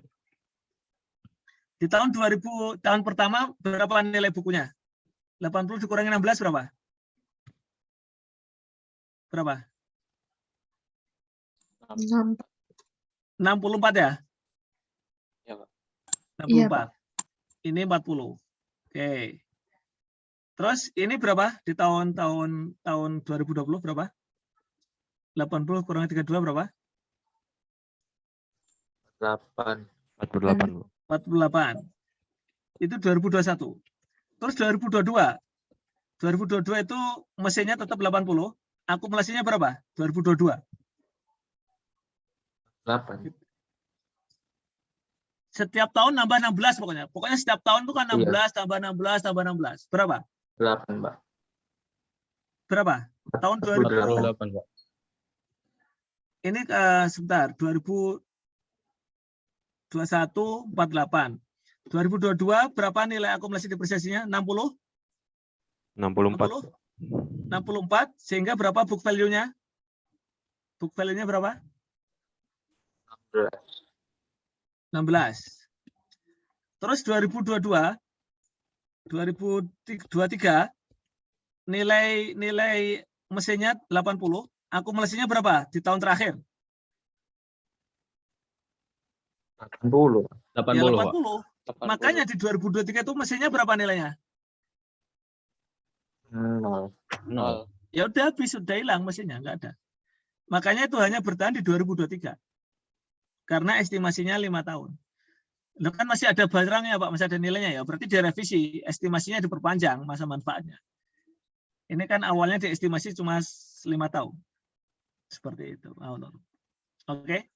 Di tahun 2000, tahun pertama berapa nilai bukunya? 80 dikurangi 16 berapa? Berapa? 6. 64 ya? Ya, Pak. 64. Iya, Pak. Ini 40. Oke. Terus ini berapa di tahun 2020 berapa? 80 kurangi 32 berapa? 48. 48. Itu 2021. Terus 2022. 2022 itu mesinnya tetap 80. Akumulasinya berapa? 2022. 8. Setiap tahun nambah 16 pokoknya. Pokoknya setiap tahun itu kan 16, Iya. tambah 16, tambah 16. Berapa? 8, Pak. Berapa? Tahun 2020. 48, Pak. Ini sebentar, 2021 48. 2022 berapa nilai akumulasi depresiasinya? 60? 64. 64 sehingga berapa book value-nya? Book value-nya berapa? 16. Terus 2022 2023 nilai mesinnya 80, akumulasinya berapa di tahun terakhir? 80. 80, Ya Pak. 80. Makanya di 2023 itu mesinnya berapa nilainya? 0. 0. Ya udah habis, sudah hilang mesinnya, nggak ada. Makanya itu hanya bertahan di 2023. Karena estimasinya 5 tahun. Loh kan masih ada barangnya Pak, masih ada nilainya ya. Berarti direvisi, estimasinya diperpanjang masa manfaatnya. Ini kan awalnya diestimasi cuma 5 tahun. Seperti itu. Oke.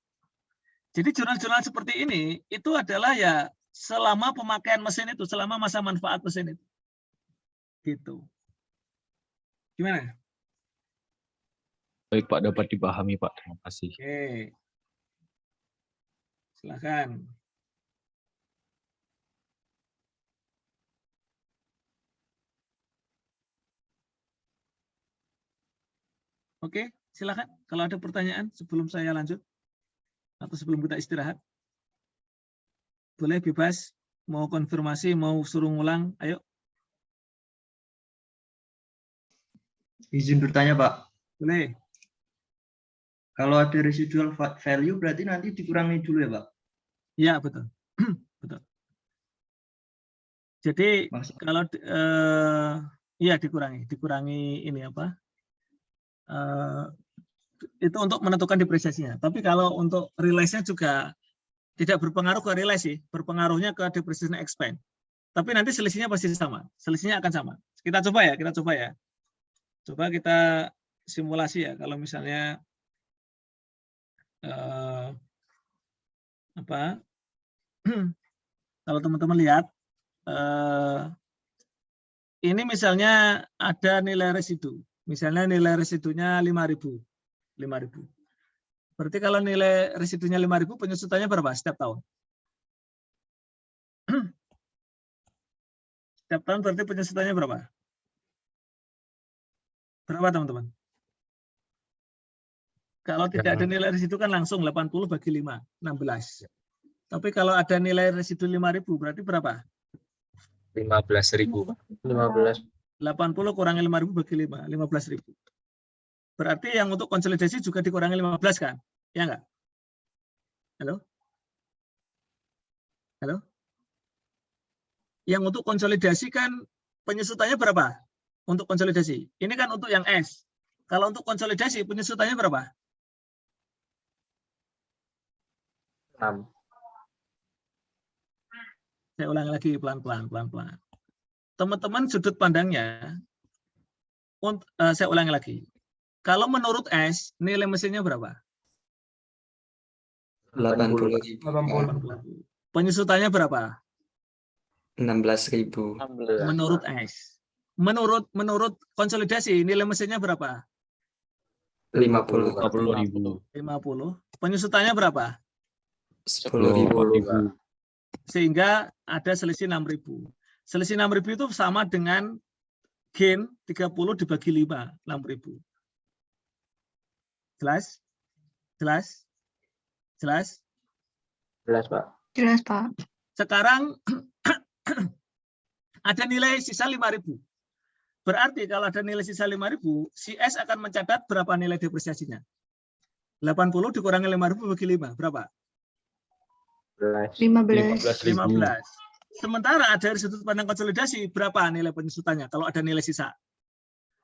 Jadi jurnal-jurnal seperti ini itu adalah ya selama pemakaian mesin itu, selama masa manfaat mesin itu. Gitu. Gimana? Baik, Pak, dapat dipahami, Pak. Terima kasih. Oke. Silakan. Oke, silakan. Kalau ada pertanyaan sebelum saya lanjut atau sebelum kita istirahat, boleh bebas. Mau konfirmasi, mau suruh ngulang, ayo. Izin bertanya, Pak. Boleh. Kalau ada residual value berarti nanti dikurangi dulu ya, Pak? Iya, betul. Betul. Jadi kalau iya dikurangi ini apa? Itu untuk menentukan depresiasinya. Tapi kalau untuk realize-nya juga tidak berpengaruh ke realize sih, berpengaruhnya ke depreciation expense. Tapi nanti selisihnya pasti sama, selisihnya akan sama. Kita coba ya. Coba kita simulasi ya, kalau misalnya kalau teman-teman lihat ini misalnya ada nilai residu. Misalnya nilai residunya 5.000. Berarti kalau nilai residunya 5.000, penyusutannya berapa setiap tahun? Setiap tahun berarti penyusutannya berapa? Berapa teman-teman? Kalau tidak ada nilai residu kan langsung 80 bagi 5, 16. Tapi kalau ada nilai residu 5.000 berarti berapa? 15.000. 15. 80 kurangi 5.000 bagi 5, 15.000. Berarti yang untuk konsolidasi juga dikurangi 15 kan? Ya enggak? Halo? Halo? Yang untuk konsolidasi kan penyusutannya berapa? Untuk konsolidasi. Ini kan untuk yang S. Kalau untuk konsolidasi penyusutannya berapa? 6. Saya ulangi lagi pelan-pelan. Teman-teman sudut pandangnya, saya ulangi lagi. Kalau menurut S, nilai mesinnya berapa? 80.000. Penyusutannya berapa? 16.000. Menurut S. Menurut konsolidasi, nilai mesinnya berapa? 50. 50.000. 50. Penyusutannya berapa? 10.000. Sehingga ada selisih 6.000. Selisih 6.000 itu sama dengan gain 30 dibagi 5, 6.000. Jelas? Jelas? Jelas? Jelas, Pak. Jelas, Pak. Sekarang ada nilai sisa 5.000. Berarti kalau ada nilai sisa 5.000, si S akan mencatat berapa nilai depresiasinya? 80 dikurangi 5.000 bagi 5, berapa? 15. 15. Sementara dari sudut pandang konsolidasi, berapa nilai penyusutannya kalau ada nilai sisa?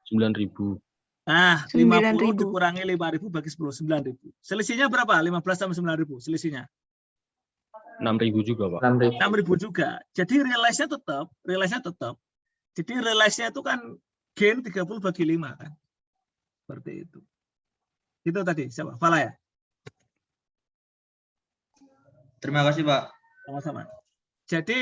9.000. Nah, 9.000. 50 dikurangi 5.000 bagi 10, 9.000. Selisihnya berapa? 15 sama 9.000 selisihnya. 6.000 juga, Pak. 6.000. 6.000 juga. Jadi realize-nya tetap. Jadi realize-nya itu kan gain 30 bagi 5 kan. Seperti itu. Itu tadi siapa? Fala ya? Terima kasih, Pak. Sama-sama. Jadi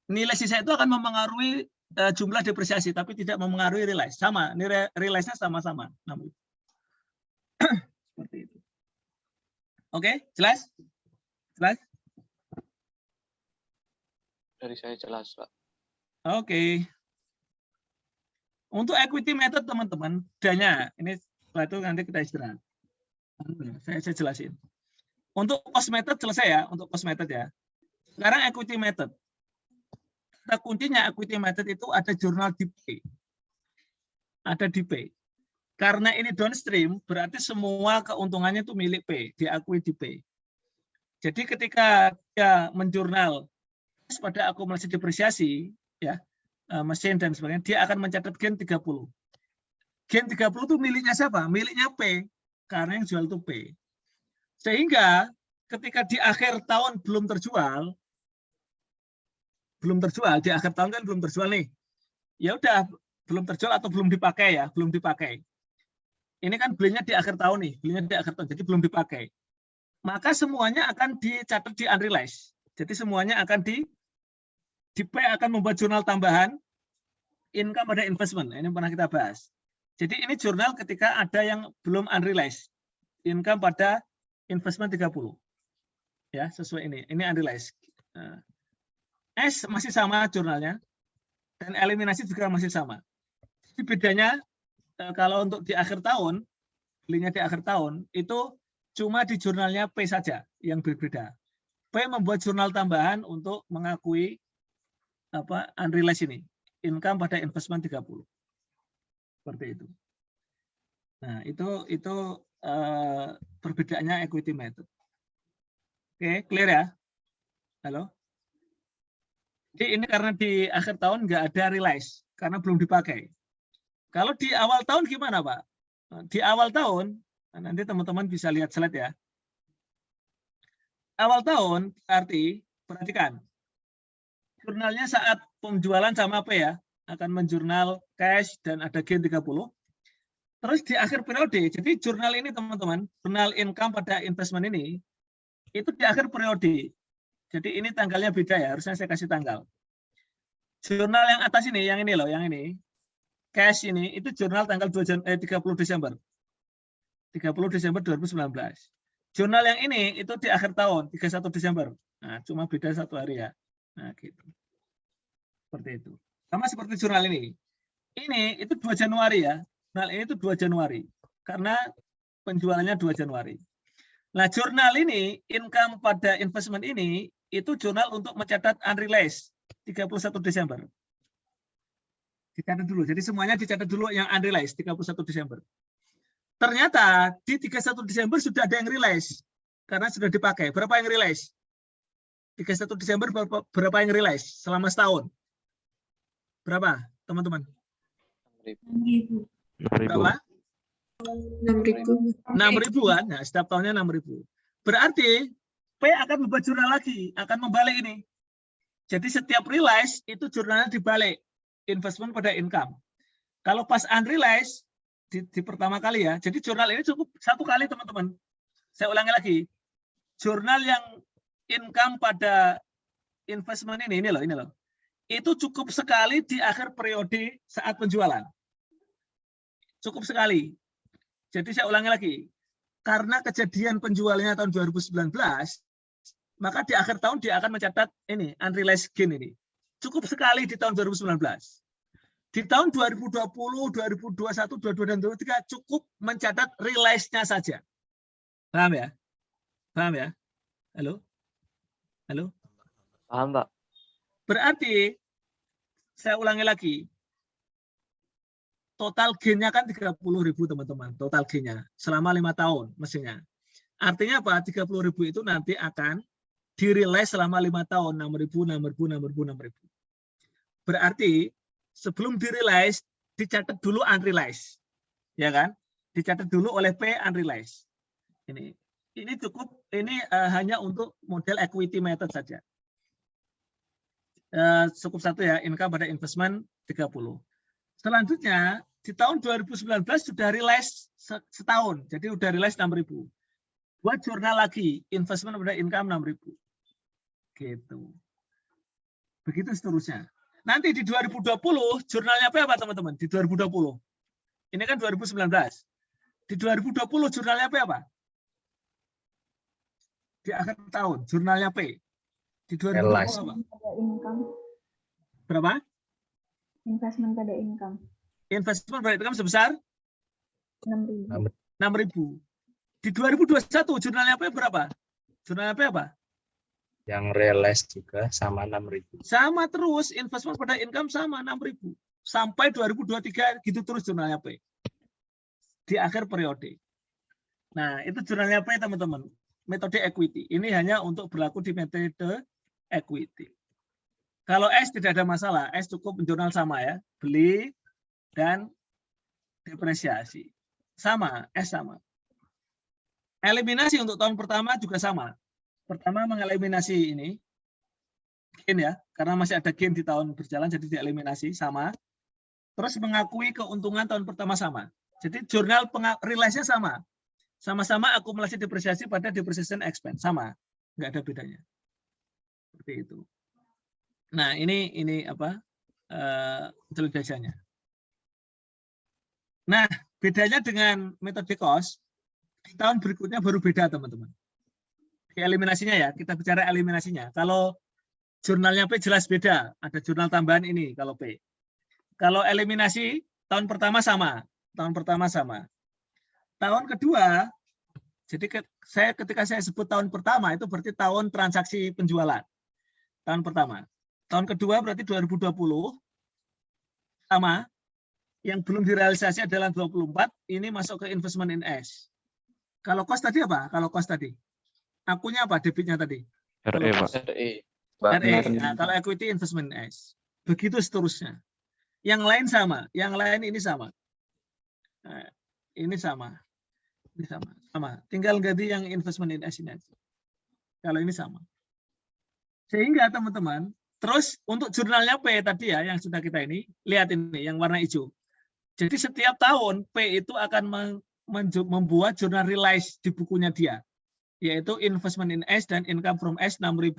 nilai sisa itu akan mempengaruhi jumlah depresiasi, tapi tidak mempengaruhi realize. Sama, nilai realize-nya sama-sama. Seperti itu. Oke, jelas? Jelas? Dari saya jelas, Pak. Oke. Untuk equity method, teman-teman, dannya ini setelah itu nanti kita istirahat. Saya jelasin. Untuk cost method selesai ya, untuk cost method ya. Sekarang equity method. Kata kuncinya equity method itu ada jurnal di P. Ada di P. Karena ini downstream, berarti semua keuntungannya itu milik P, diakui di P. Jadi ketika dia menjurnal pada akumulasi depresiasi, ya, mesin dan sebagainya, dia akan mencatat gain 30. Gain 30 itu miliknya siapa? Miliknya P, karena yang jual itu P. Sehingga ketika di akhir tahun belum terjual, di akhir tahun kan belum terjual nih. Ya udah, belum terjual atau belum dipakai ya, belum dipakai. Ini kan belinya di akhir tahun nih, jadi belum dipakai. Maka semuanya akan dicatat di unrealized. Jadi semuanya akan di P akan membuat jurnal tambahan income pada investment. Ini pernah kita bahas. Jadi ini jurnal ketika ada yang belum unrealized. Income pada investment 30. Ya, sesuai ini. Ini unrealized. S masih sama jurnalnya. Dan eliminasi juga masih sama. Jadi bedanya kalau untuk di akhir tahun, belinya di akhir tahun, itu cuma di jurnalnya P saja yang berbeda. P membuat jurnal tambahan untuk mengakui unrealized ini. Income pada investment 30. Seperti itu. Nah, itu perbedaannya equity method. Oke, clear ya? Halo? Jadi ini karena di akhir tahun nggak ada realize, karena belum dipakai. Kalau di awal tahun gimana, Pak? Di awal tahun, nanti teman-teman bisa lihat slide ya. Awal tahun berarti, perhatikan, jurnalnya saat penjualan sama apa ya? Akan menjurnal cash dan ada gain 30. Terus di akhir periode, jadi jurnal ini teman-teman, jurnal income pada investment ini, itu di akhir periode. Jadi ini tanggalnya beda ya, harusnya saya kasih tanggal. Jurnal yang atas ini, yang ini loh, yang ini. Cash ini, itu jurnal tanggal 30 Desember. 30 Desember 2019. Jurnal yang ini, itu di akhir tahun, 31 Desember. Nah, cuma beda 1 hari ya. Nah, gitu. Seperti itu. Sama seperti jurnal ini. Ini, itu 2 Januari ya. Jurnal ini itu 2 Januari. Karena penjualannya 2 Januari. Nah, jurnal ini, income pada investment ini, itu jurnal untuk mencatat unrealized 31 Desember. Dicatat dulu. Jadi semuanya dicatat dulu yang unrealized 31 Desember. Ternyata di 31 Desember sudah ada yang realize. Karena sudah dipakai. Berapa yang realize? 31 Desember berapa yang realize selama setahun? Berapa, teman-teman? 6.000. Berapa? 6.000. 6.000 kan? Nah, setiap tahunnya 6.000. Berarti P akan membuat jurnal lagi, akan membalik ini. Jadi setiap realize itu jurnalnya dibalik, investment pada income. Kalau pas unrealized di pertama kali ya, jadi jurnal ini cukup 1 kali teman-teman. Saya ulangi lagi, jurnal yang income pada investment ini loh, itu cukup sekali di akhir periode saat penjualan. Cukup sekali. Jadi saya ulangi lagi, karena kejadian penjualannya tahun 2019, maka di akhir tahun dia akan mencatat ini unrealized gain ini. Cukup sekali di tahun 2019. Di tahun 2020, 2021, 2022, dan 2023 cukup mencatat realize-nya saja. Paham ya? Paham ya? Halo? Halo? Paham, Pak? Berarti, saya ulangi lagi, total gain-nya kan 30.000 teman-teman, total gain-nya selama 5 tahun mestinya. Artinya apa? 30.000 itu nanti akan di-realize selama 5 tahun, 6.000, 6.000, 6.000, 6.000. Berarti sebelum di-realize, dicatat dulu unrealized. Ya kan? Dicatat dulu oleh P unrealized. Ini cukup, ini hanya untuk model equity method saja. Cukup satu ya, income pada investment 30. Selanjutnya, di tahun 2019 sudah realize setahun, jadi sudah realize 6.000. Buat jurnal lagi, investment pada income 6.000. Gitu. Begitu seterusnya. Nanti di 2020, jurnalnya apa teman-teman? Di 2020. Ini kan 2019. Di 2020, jurnalnya apa? Di akhir tahun, jurnalnya P. Di 2020 apa? Pada income. Berapa? Investment pada income. Investment pada income sebesar 6.000. 6.000. Di 2021 jurnalnya P berapa? Jurnalnya P apa? Yang realize juga sama 6.000. Sama terus, investment pada income sama 6.000. Sampai 2023 gitu terus jurnalnya P. Di akhir periode. Nah, itu jurnalnya P teman-teman. Metode equity. Ini hanya untuk berlaku di metode equity. Kalau S tidak ada masalah. S cukup jurnal sama ya. Beli dan depresiasi. Sama, S sama. Eliminasi untuk tahun pertama juga sama. Pertama mengeliminasi ini. Gain ya. Karena masih ada gain di tahun berjalan. Jadi dieliminasi sama. Terus mengakui keuntungan tahun pertama sama. Jadi jurnal realize-nya sama. Sama-sama akumulasi depresiasi pada depreciation expense. Sama. Nggak ada bedanya. Seperti itu. Nah, ini apa? Utilizasinya. Nah, bedanya dengan metode cost, di tahun berikutnya baru beda, teman-teman. Di eliminasinya ya, kita bicara eliminasinya. Kalau jurnalnya P jelas beda. Ada jurnal tambahan ini kalau P. Kalau eliminasi, tahun pertama sama. Tahun pertama sama. Tahun kedua, jadi ketika saya sebut tahun pertama, itu berarti tahun transaksi penjualan. Tahun pertama. Tahun kedua berarti 2020, sama. Yang belum direalisasi adalah 24, ini masuk ke investment in S. Kalau cost tadi apa? Kalau cost tadi? Akunya apa? Debitnya tadi? RE, Pak. RE. RE. Nah, kalau equity investment in S. Begitu seterusnya. Yang lain sama. Yang lain ini sama. Nah, ini sama. Ini sama. Sama. Tinggal ganti yang investment in S ini aja. Kalau ini sama. Sehingga teman-teman, terus untuk jurnalnya P tadi ya, yang sudah kita ini, lihat ini, yang warna hijau. Jadi setiap tahun P itu akan membuat jurnal realize di bukunya dia, yaitu investment in S dan income from S 6.000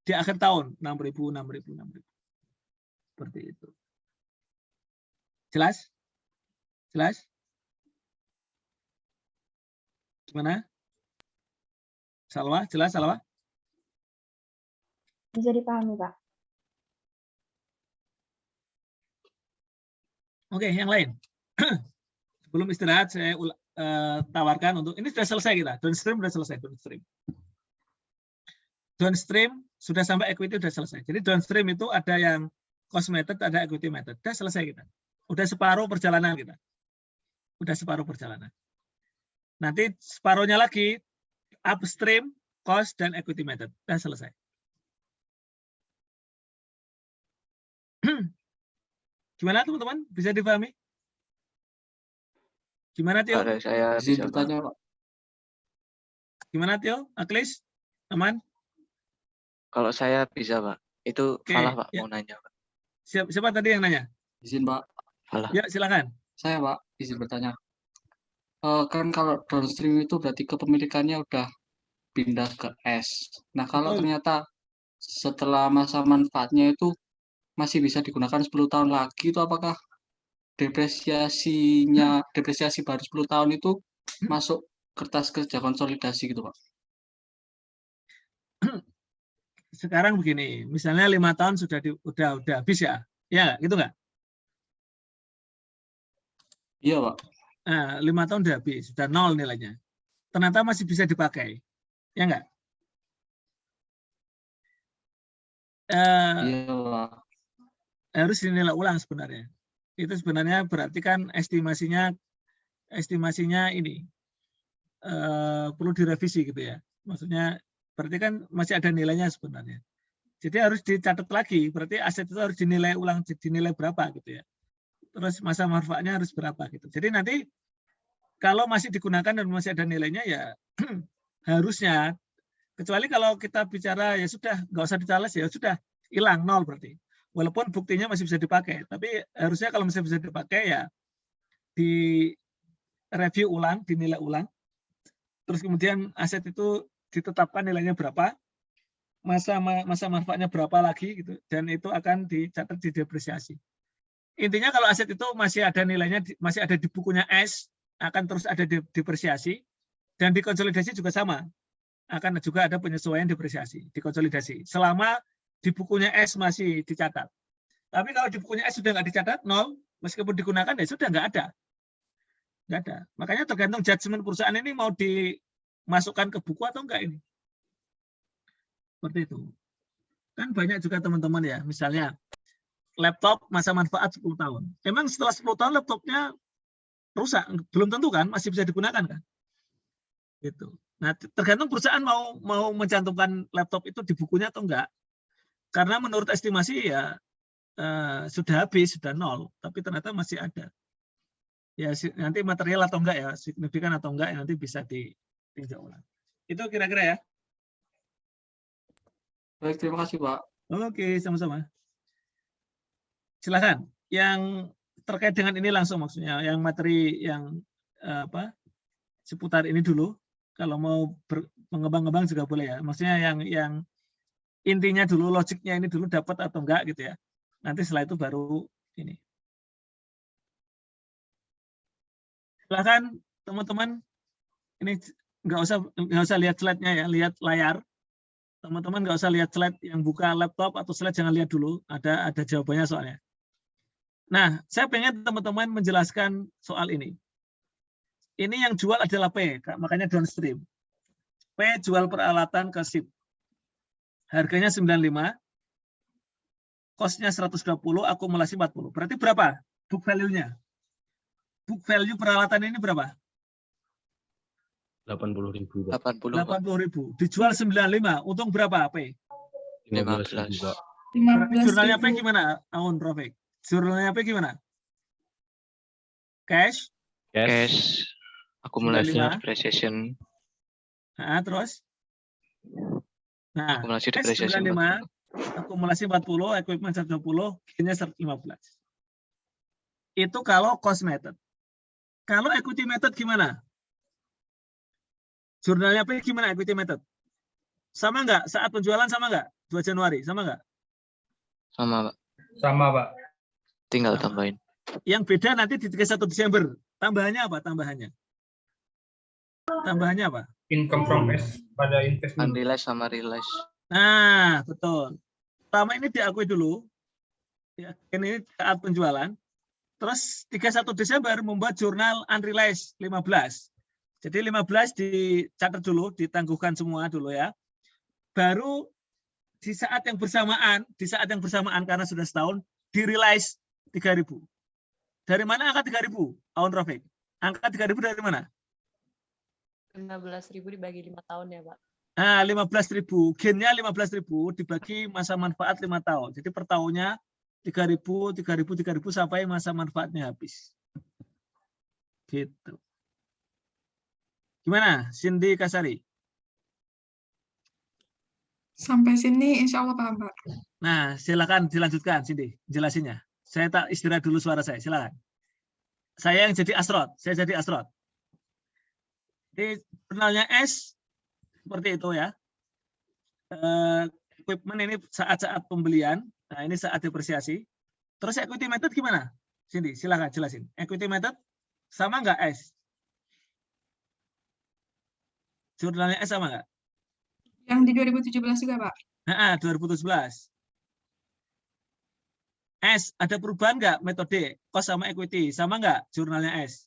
di akhir tahun 6.000, 6.000, 6.000. Seperti itu. Jelas? Jelas? Gimana? Salwa, jelas Salwa? Bisa dipahami, Pak. Oke, yang lain. Sebelum istirahat, saya tawarkan untuk, ini sudah selesai kita. Downstream sudah selesai. Downstream sudah sampai equity sudah selesai. Jadi downstream itu ada yang cost method, ada equity method. Sudah selesai kita. Udah separuh perjalanan kita. Udah separuh perjalanan. Nanti separuhnya lagi, upstream, cost, dan equity method. Sudah selesai. Gimana teman-teman? Bisa dipahami? Gimana Tio? Ada saya Izin bisa bertanya, Pak. Gimana Tio? Aklis? Aman? Kalau saya bisa, Pak. Itu Oke, Falah, Pak, ya. mau nanya, Pak. Siapa tadi yang nanya? Izin, Pak. Falah. Ya, silakan. Saya, Pak, izin bertanya. Kan kalau downstream itu berarti kepemilikannya udah pindah ke S. Nah, kalau Betul. ternyata setelah masa manfaatnya itu masih bisa digunakan 10 tahun lagi, itu apakah depresiasi baru 10 tahun itu masuk kertas kerja konsolidasi gitu, Pak? Sekarang begini, misalnya 5 tahun sudah habis ya, ya gitu nggak? Iya, Pak. Nah, 5 tahun udah habis, sudah 0 nilainya. Ternyata masih bisa dipakai. Ya enggak? Iya, Pak. Harus dinilai ulang sebenarnya. Itu sebenarnya berarti kan estimasinya ini perlu direvisi gitu ya. Maksudnya berarti kan masih ada nilainya sebenarnya. Jadi harus dicatat lagi, berarti aset itu harus dinilai ulang, dinilai berapa gitu ya. Terus masa manfaatnya harus berapa gitu. Jadi nanti kalau masih digunakan dan masih ada nilainya ya harusnya, kecuali kalau kita bicara ya sudah nggak usah dicales ya sudah hilang 0 berarti. Walaupun buktinya masih bisa dipakai, tapi harusnya kalau masih bisa dipakai ya di review ulang, dinilai ulang. Terus kemudian aset itu ditetapkan nilainya berapa, masa manfaatnya berapa lagi gitu, dan itu akan dicatat di depresiasi. Intinya kalau aset itu masih ada nilainya, masih ada di bukunya S, akan terus ada depresiasi, dan di konsolidasi juga sama, akan juga ada penyesuaian depresiasi di konsolidasi. Selama di bukunya S masih dicatat. Tapi kalau di bukunya S sudah nggak dicatat, 0, meskipun digunakan ya sudah nggak ada. Nggak ada. Makanya tergantung judgement perusahaan ini mau dimasukkan ke buku atau enggak ini. Seperti itu. Kan banyak juga teman-teman ya, misalnya laptop masa manfaat 10 tahun. Emang setelah 10 tahun laptopnya rusak? Belum tentu kan, masih bisa digunakan kan? Gitu. Nah, tergantung perusahaan mau mencantumkan laptop itu di bukunya atau enggak. Karena menurut estimasi ya sudah habis, sudah 0, tapi ternyata masih ada. Ya nanti material atau enggak ya, signifikan atau enggak ya, nanti bisa ditinjau ulang. Itu kira-kira ya. Baik, terima kasih, Pak. Oke, sama-sama. Silakan. Yang terkait dengan ini langsung maksudnya, yang materi yang seputar ini dulu. Kalau mau mengembang-ngembang juga boleh ya. Maksudnya yang intinya dulu, logiknya ini dulu dapat atau enggak gitu ya. Nanti setelah itu baru ini. Silakan teman-teman. Ini nggak usah lihat slide-nya ya, lihat layar. Teman-teman nggak usah lihat slide yang buka laptop atau slide, jangan lihat dulu. Ada jawabannya soalnya. Nah, saya pengen teman-teman menjelaskan soal ini. Ini yang jual adalah P, makanya downstream. P jual peralatan ke SIP. Harganya 95, cost-nya 120, akumulasi 40. Berarti berapa book value-nya? Book value peralatan ini berapa? 80.000. 80.000. Dijual 95, untung berapa P? 15.000, Pak. Berarti jurnalnya P gimana, Aun Rafiq? Jurnalnya P gimana? Cash? Cash. Akumulasi 95. depreciation. Nah, terus? Nah, Akumulasi cash depreciation 95, akumulasi 40, equipment 120, gainnya 115. Itu kalau cost method. Kalau equity method gimana? Jurnalnya P gimana equity method? Sama nggak? Saat penjualan sama nggak? 2 Januari, sama nggak? Sama, Pak. Sama, Pak. Tinggal Sama. tambahin. Yang beda nanti di 31 Desember. Tambahannya apa? Tambahannya apa? Income from S pada investment. Unrealized sama realized. Nah, betul. Pertama ini diakui dulu. Ya, ini saat penjualan. Terus 31 Desember membuat jurnal unrealized 15. Jadi 15 dicatat dulu, ditangguhkan semua dulu ya. Baru di saat yang bersamaan karena sudah setahun, di-realize 3.000. Dari mana angka 3.000? Aun Rafiq. Angka 3.000 dari mana? 15.000 dibagi 5 tahun ya, Pak. Nah, 15.000. Gainnya 15.000 dibagi masa manfaat 5 tahun. Jadi per tahunnya 3.000 sampai masa manfaatnya habis. Gitu. Gimana, Cindy Kasari? Sampai sini insya Allah paham, Pak. Nah, silakan dilanjutkan, Cindy, jelasinnya. Saya tak istirahat dulu suara saya, silakan. Saya yang jadi asrot, Jadi jurnalnya S seperti itu ya. Equipment ini saat-saat pembelian, nah ini saat depresiasi. Terus equity method gimana? Cindy, silakan jelasin. Equity method sama nggak S? Jurnalnya S sama nggak? Yang di 2017 juga, Pak. Nah, 2017. S, ada perubahan nggak metode cost sama equity? Sama nggak jurnalnya S?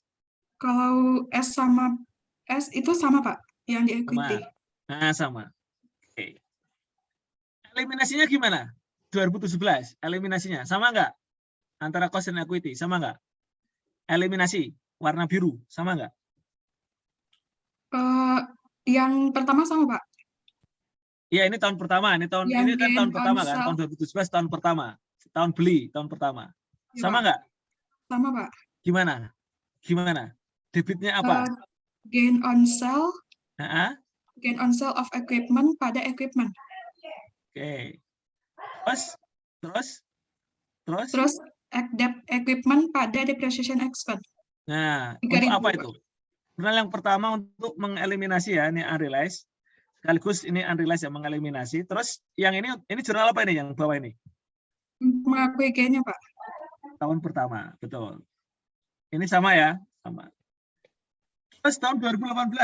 Kalau S sama S itu sama, Pak, yang di Sama. equity. Nah, sama. Oke. Eliminasinya gimana? 2017, eliminasinya sama nggak? Antara cost dan equity, sama nggak? Eliminasi, warna biru, sama nggak? Yang pertama sama, Pak. Iya, ini tahun pertama. Ini kan Gain tahun pertama on kan? sale. Tahun 2017 tahun pertama. Tahun beli, tahun pertama. Ya, Sama Pak. nggak? Sama, Pak. Gimana? Gimana? Debitnya apa? Gain on sale, Nah, gain on sale of equipment pada equipment. oke. Terus? Terus equipment pada depreciation expense. Nah, 3.000, untuk apa Pak. itu? Jurnal yang pertama untuk mengeliminasi ya, ini unrealized. Sekaligus ini unrealized yang mengeliminasi. Terus yang ini jurnal apa ini yang bawah ini? Mengakui gainnya, Pak. Tahun pertama, betul. Ini sama ya, sama. Terus tahun 2018,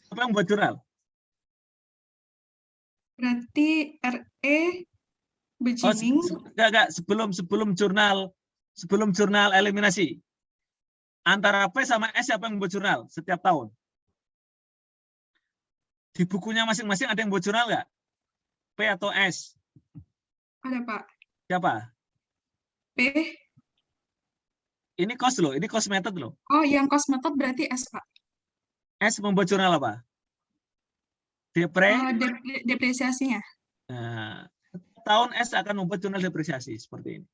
siapa yang buat jurnal? Berarti RE beginning. Enggak, sebelum jurnal eliminasi. Antara P sama S siapa yang buat jurnal setiap tahun? Di bukunya masing-masing ada yang buat jurnal nggak? P atau S? Ada, Pak. Siapa? P. Ini cost loh, ini cost method loh. Oh, yang cost method berarti S, Pak. S membuat jurnal apa? Depresiasinya. Nah, tahun S akan membuat jurnal depresiasi seperti ini.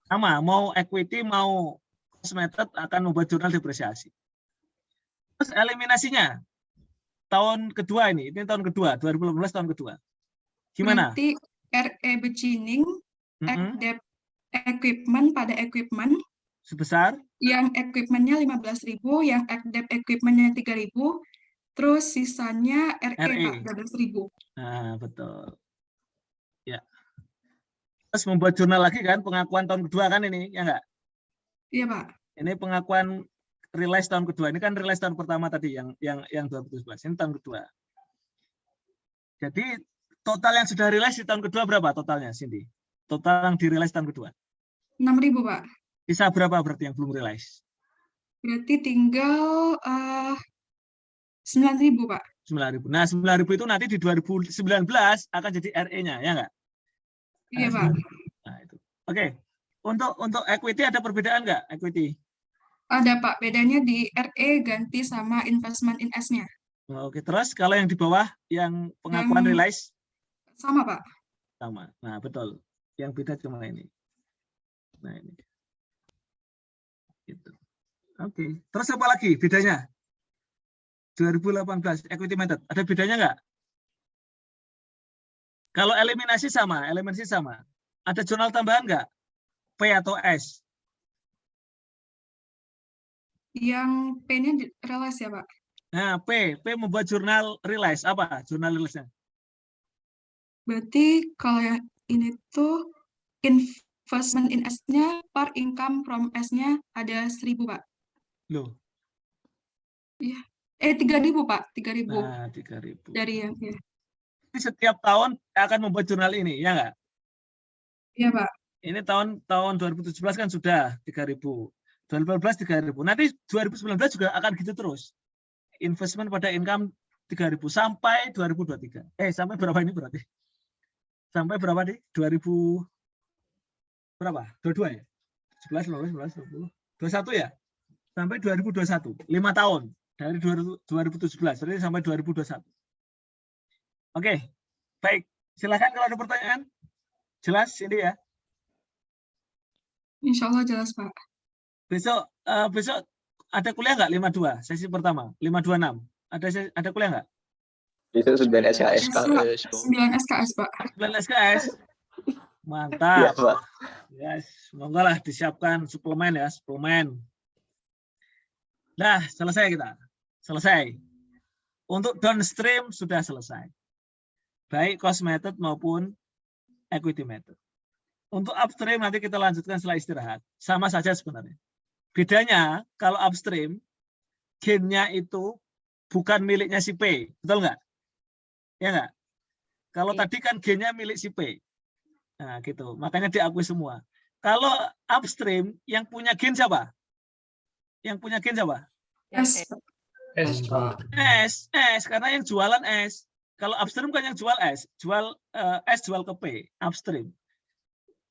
Sama, mau equity, mau cost method akan membuat jurnal depresiasi. Terus eliminasinya, tahun kedua ini tahun kedua, 2018 tahun kedua. Gimana? Berarti RE beginning, debt equipment pada equipment, sebesar? Yang equipment-nya 15.000, yang debt equipment-nya 3.000, terus sisanya RE, Pak, 12.000. Nah, betul. Ya. Terus membuat jurnal lagi kan, pengakuan tahun kedua kan ini, ya enggak? Iya, Pak. Ini pengakuan realize tahun kedua. Ini kan realize tahun pertama tadi yang 2017. Ini tahun kedua. Jadi total yang sudah realize di tahun kedua berapa totalnya, Cindy? Total yang di realize tahun kedua? 6.000, Pak. Sisa berapa berarti yang belum realize? Berarti tinggal 9.000, Pak. 9.000. Nah, 9.000 itu nanti di 2019 akan jadi RE-nya, ya enggak? Iya, Pak. Nah, itu. Oke. Untuk equity ada perbedaan enggak? Equity? Ada, Pak. Bedanya di RE ganti sama investment in S-nya. Oke, terus kalau yang di bawah yang pengakuan realize? Sama, Pak. Sama. Nah, betul. Yang beda cuma ini. Nah, ini. Gitu. Oke. Terus apa lagi bedanya? 2018 equity method. Ada bedanya enggak? Kalau eliminasi sama. Ada jurnal tambahan enggak? P atau S? Yang P-nya realize ya, Pak? Nah, P membuat jurnal realize. Apa jurnal realize-nya? Berarti kalau yang ini tuh investment in S-nya per income from S-nya ada 1.000, Pak. Loh. Iya. 3.000, Pak. 3.000. Nah, 3.000. Dari yang ya. Ini setiap tahun akan membuat jurnal ini, ya enggak? Iya, Pak. Ini tahun 2017 kan sudah 3.000. 2018 3.000. Nanti 2019 juga akan gitu terus. Investment pada income 3.000 sampai 2023. Sampai berapa ini berarti? Sampai berapa nih? 2000 berapa? 22 ya? 11, 12, 11, 20, 21 ya? Sampai 2021. 5 tahun dari 2017 berarti sampai 2021. Oke. Baik. Silakan kalau ada pertanyaan. Jelas ini ya? Insya Allah jelas, Pak. Besok ada kuliah nggak 52 sesi pertama 526 ada kuliah nggak? Besok 9 SKS Pak. 9 SKS, Pak. 9 SKS. Mantap. Iya, Pak. Yes, semoga lah disiapkan suplemen ya, suplemen. Nah, selesai kita. Selesai. Untuk downstream sudah selesai. Baik cost method maupun equity method. Untuk upstream nanti kita lanjutkan setelah istirahat. Sama saja sebenarnya. Bedanya kalau upstream, gain-nya itu bukan miliknya si P. Betul nggak? Ya nggak? Kalau tadi kan gain-nya milik si P. Nah gitu. Makanya diakui semua. Kalau upstream yang punya gain siapa? Yang punya gain siapa? S. S, karena yang jualan S. Kalau upstream kan yang jual S, S jual ke P, upstream.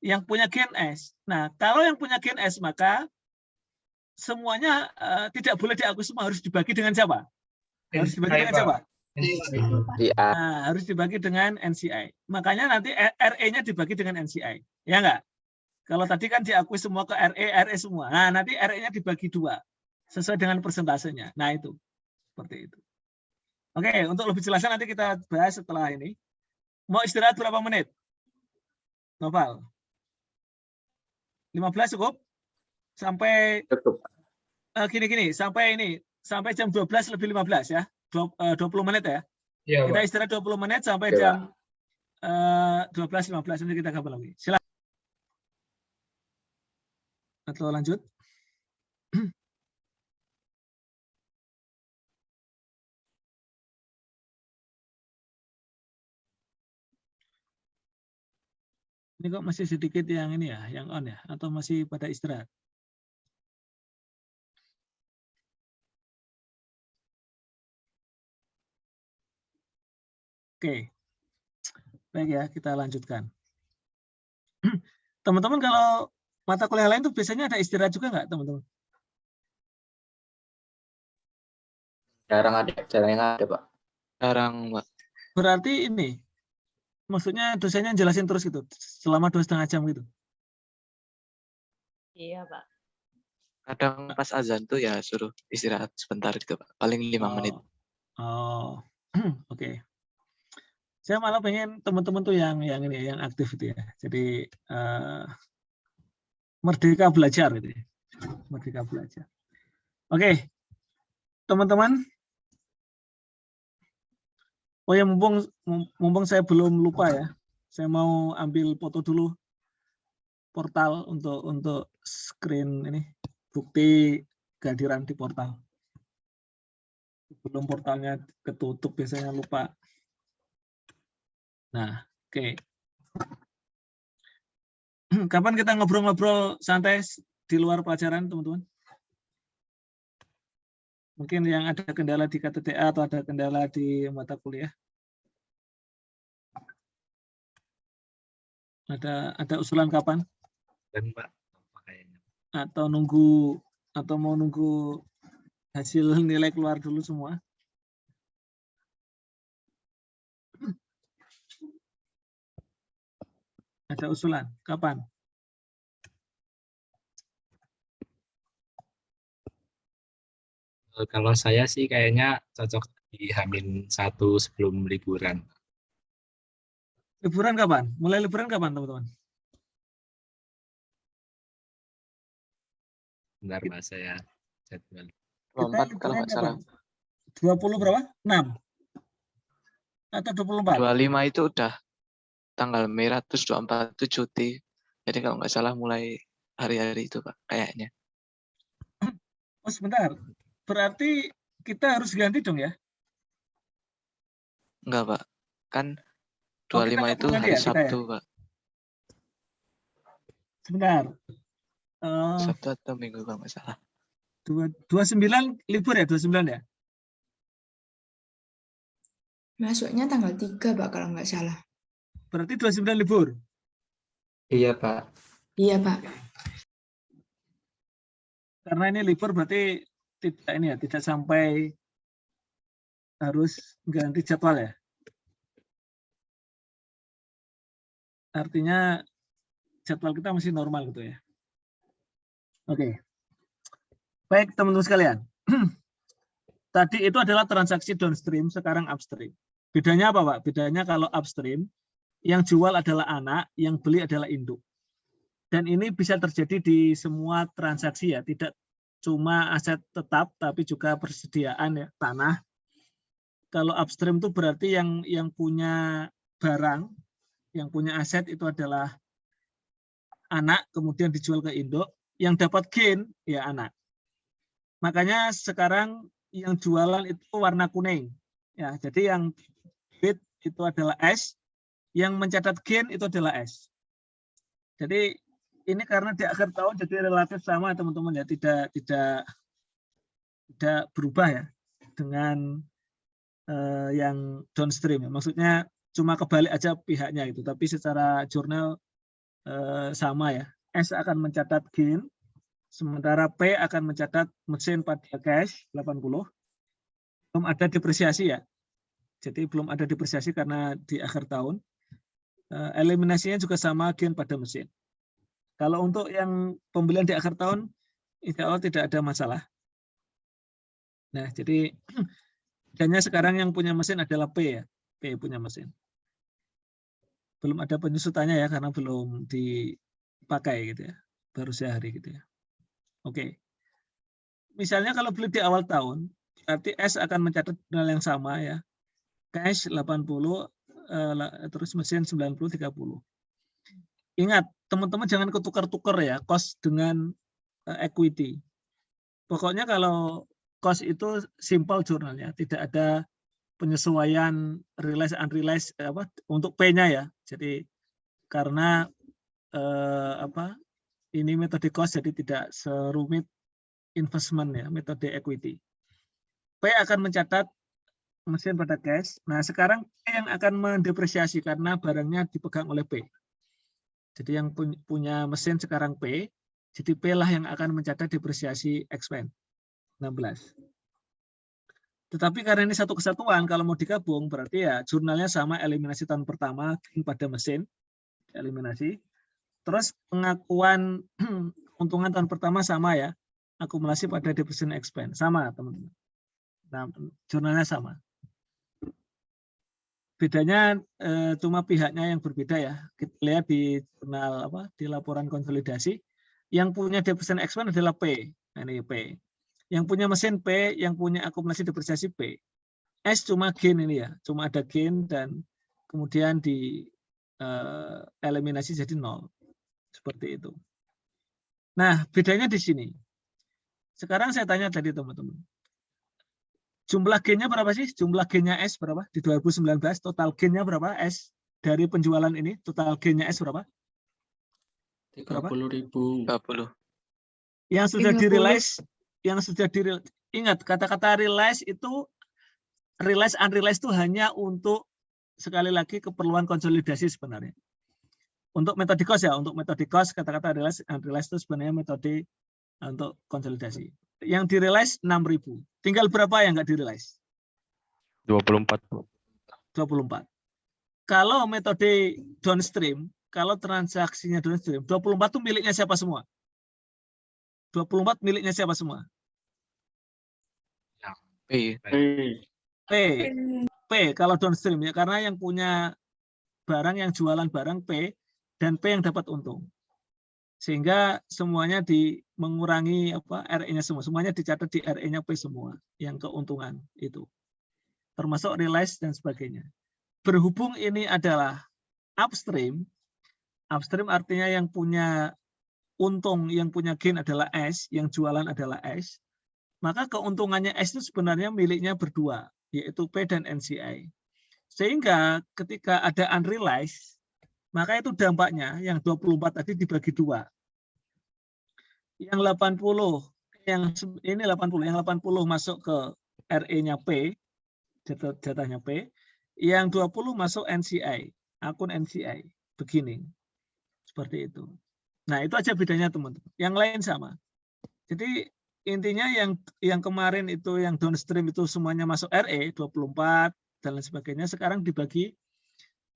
Yang punya gain S. Nah, kalau yang punya gain S, maka semuanya tidak boleh diakui semua, harus dibagi dengan siapa? Harus dibagi dengan siapa? Nah, harus dibagi dengan NCI. Makanya nanti RE-nya dibagi dengan NCI. Ya enggak? Kalau tadi kan diakui semua ke RE semua. Nah, nanti RE-nya dibagi 2 sesuai dengan persentasenya. Nah, itu. Seperti itu. Oke, untuk lebih jelasnya nanti kita bahas setelah ini. Mau istirahat berapa menit? Noval? 15 cukup? Sampai gini-gini, sampai jam 12 lebih 15 ya. 20 menit ya. Iya, Kita Pak. istirahat 20 menit sampai Iya, jam 12.15 nanti kita gabung lagi. Silakan. Atau lanjut. Ini kok masih sedikit yang ini ya, yang on ya, atau masih pada istirahat? Oke, baik ya, kita lanjutkan. Teman-teman kalau mata kuliah lain tuh biasanya ada istirahat juga nggak, teman-teman? Jarang ada, Pak. Jarang, Pak. Berarti ini, maksudnya dosennya jelasin terus gitu, selama 2,5 jam gitu? Iya, Pak. Kadang pas azan tuh ya suruh istirahat sebentar gitu, Pak. Paling 5 menit. Oh, oke. Saya malah pengen teman-teman tuh yang ini, yang aktif itu ya. Jadi merdeka belajar gitu ya. Merdeka belajar. Oke, teman-teman. Oh ya, mumpung saya belum lupa ya. Saya mau ambil foto dulu portal untuk screen ini, bukti kehadiran di portal. Belum portalnya ketutup, biasanya lupa. Nah, oke. Kapan kita ngobrol-ngobrol santai di luar pelajaran, teman-teman? Mungkin yang ada kendala di KTTA atau ada kendala di mata kuliah. Ada usulan kapan? Dan Pak, Atau mau nunggu hasil nilai keluar dulu semua? Ada usulan kapan? kalau saya sih kayaknya cocok di H-1 sebelum liburan. Liburan kapan? Mulai liburan kapan, teman-teman? Bentar Pak, saya jadwal. 24 kalau nggak salah. 20 berapa? 6? Atau 24? 25 itu udah tanggal merah, terus 24 itu cuti. Jadi kalau nggak salah mulai hari-hari itu, Pak, kayaknya. Oh, sebentar. Berarti kita harus ganti dong ya? Enggak, Pak. Kan Oh, kita 25 nggak itu perlu ganti hari ya, kita Sabtu, ya? Pak. Sebentar. Sabtu atau Minggu kalau nggak salah. 29 libur ya? 29 ya? Masuknya tanggal 3, Pak, kalau nggak salah. Berarti 29 libur? Iya, Pak. Iya, Pak. Karena ini libur berarti tidak sampai harus ganti jadwal ya? Artinya jadwal kita masih normal gitu ya? Oke. Baik, teman-teman sekalian. Tadi itu adalah transaksi downstream, sekarang upstream. Bedanya apa, Pak? Bedanya kalau upstream, yang jual adalah anak, yang beli adalah induk. Dan ini bisa terjadi di semua transaksi ya, tidak cuma aset tetap, tapi juga persediaan ya, tanah. Kalau upstream itu berarti yang punya barang, yang punya aset itu adalah anak, kemudian dijual ke induk, yang dapat gain ya anak. Makanya sekarang yang jualan itu warna kuning. Ya, jadi yang debit itu adalah S, yang mencatat gain itu adalah S. Jadi ini karena di akhir tahun jadi relatif sama teman-teman ya, tidak berubah ya dengan yang downstream. Maksudnya cuma kebalik aja pihaknya itu, tapi secara jurnal sama ya. S akan mencatat gain, sementara P akan mencatat mesin pada cash 80. Belum ada depresiasi ya. Jadi belum ada depresiasi karena di akhir tahun. Eliminasinya juga sama gain pada mesin. Kalau untuk yang pembelian di akhir tahun, insya Allah tidak ada masalah. Nah, jadi hanya sekarang yang punya mesin adalah P ya. P punya mesin. Belum ada penyusutannya ya, karena belum dipakai gitu ya. Baru sehari gitu ya. Oke. Misalnya kalau beli di awal tahun, berarti S akan mencatat jurnal yang sama ya. Cash 80, terus mesin 90, 30. Ingat, teman-teman jangan ketukar-tukar ya, cost dengan equity. Pokoknya kalau cost itu simple jurnalnya, tidak ada penyesuaian realize unrealized untuk P-nya ya. Jadi karena ini metode cost jadi tidak serumit investment ya, metode equity. P akan mencatat mesin pada cash. Nah, sekarang P yang akan mendepresiasi karena barangnya dipegang oleh P. Jadi yang punya mesin sekarang P, jadi P lah yang akan mencatat depresiasi expense 16. Tetapi karena ini satu kesatuan, kalau mau digabung berarti ya jurnalnya sama, eliminasi tahun pertama pada mesin, eliminasi. Terus pengakuan keuntungan tahun pertama sama ya, akumulasi pada depreciation expense sama teman-teman. Nah, jurnalnya sama. Bedanya cuma pihaknya yang berbeda ya. Kita lihat di jurnal di laporan konsolidasi, yang punya depreciation expense adalah P. Nah, ini P. Yang punya mesin P, yang punya akumulasi depresiasi P. S cuma gain ini ya, cuma ada gain dan kemudian di eliminasi jadi 0. Seperti itu. Nah, bedanya di sini. Sekarang saya tanya tadi teman-teman. Jumlah gainnya berapa sih? Jumlah gainnya S berapa? Di 2019 total gainnya berapa S? Dari penjualan ini total gainnya S berapa? 30.000. 20. Yang sudah di-realize, ingat kata-kata realize itu realize unrealized itu hanya untuk sekali lagi keperluan konsolidasi sebenarnya. Untuk metode cost ya, untuk metode cost kata-kata realize unrealized itu sebenarnya metode untuk konsolidasi. Yang di-realize 6.000. Tinggal berapa yang nggak di-realize? 24. 24. Kalau metode downstream, kalau transaksinya downstream, 24 itu miliknya siapa semua? 24 miliknya siapa semua? P. P kalau downstream ya, karena yang punya barang, yang jualan barang P, dan P yang dapat untung. Sehingga semuanya mengurangi RE-nya semua. Semuanya dicatat di RE-nya P semua. Yang keuntungan itu. Termasuk realize dan sebagainya. Berhubung ini adalah upstream. Upstream artinya yang punya untung, yang punya gain adalah S. Yang jualan adalah S. Maka keuntungannya S itu sebenarnya miliknya berdua. Yaitu P dan NCI. Sehingga ketika ada unrealized, maka itu dampaknya yang 24 tadi dibagi 2. Yang 80, yang 80 masuk ke RE-nya P, jatahnya P, yang 20 masuk NCI, akun NCI, beginning. Seperti itu. Nah, itu aja bedanya teman-teman. Yang lain sama. Jadi intinya yang kemarin itu yang downstream itu semuanya masuk RE 24 dan lain sebagainya, sekarang dibagi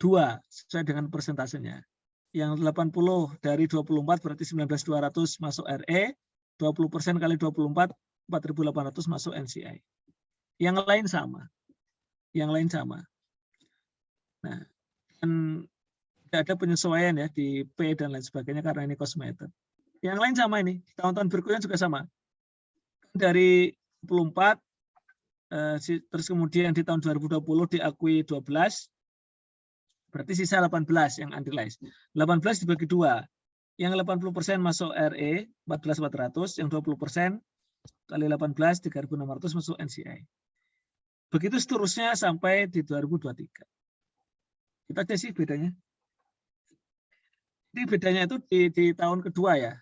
2 sesuai dengan persentasenya. Yang 80 dari 24 berarti 19.200 masuk RE, 20% kali 24 4.800 masuk NCI. Yang lain sama. Yang lain sama. Nah, dan tidak ada penyesuaian ya di P dan lain sebagainya karena ini cost method. Yang lain sama ini, tahun-tahun berikutnya juga sama. Dari 24 terus kemudian di tahun 2020 diakui 12, berarti sisa 18 yang unrealized. 18 dibagi 2. Yang 80% masuk RE 14.400, yang 20% kali 18 3.600 masuk NCI. Begitu seterusnya sampai di 2023. Kita aja sih bedanya. Ini bedanya itu di tahun kedua ya,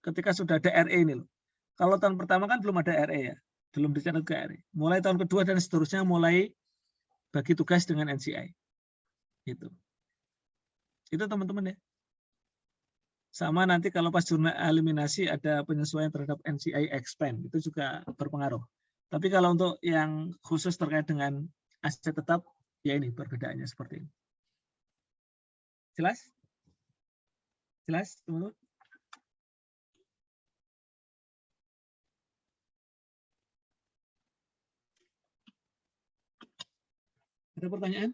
ketika sudah ada RE ini loh. Kalau tahun pertama kan belum ada RE ya, belum dicatat ke RE. Mulai tahun kedua dan seterusnya mulai bagi tugas dengan NCI. Itu teman-teman ya. Sama nanti kalau pas jurnal eliminasi ada penyesuaian terhadap NCI expand, itu juga berpengaruh. Tapi kalau untuk yang khusus terkait dengan aset tetap, ya ini perbedaannya seperti ini. Jelas? Jelas, teman-teman? Ada pertanyaan?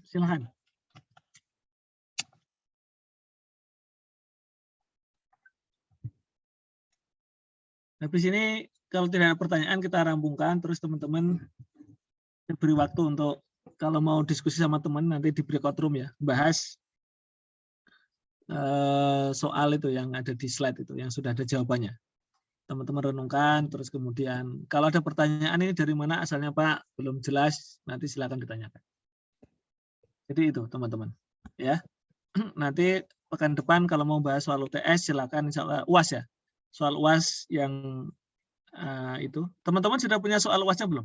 Silahkan. Habis ini kalau tidak ada pertanyaan kita rampungkan, terus teman-teman beri waktu untuk kalau mau diskusi sama teman nanti di breakout room ya, bahas soal itu yang ada di slide itu, yang sudah ada jawabannya. Teman-teman renungkan, terus kemudian kalau ada pertanyaan ini dari mana asalnya Pak, belum jelas, nanti silakan ditanyakan. Jadi itu teman-teman. Ya, nanti pekan depan kalau mau bahas soal UTS silakan, insya Allah UAS ya. Soal UAS yang itu, teman-teman sudah punya soal UASnya belum?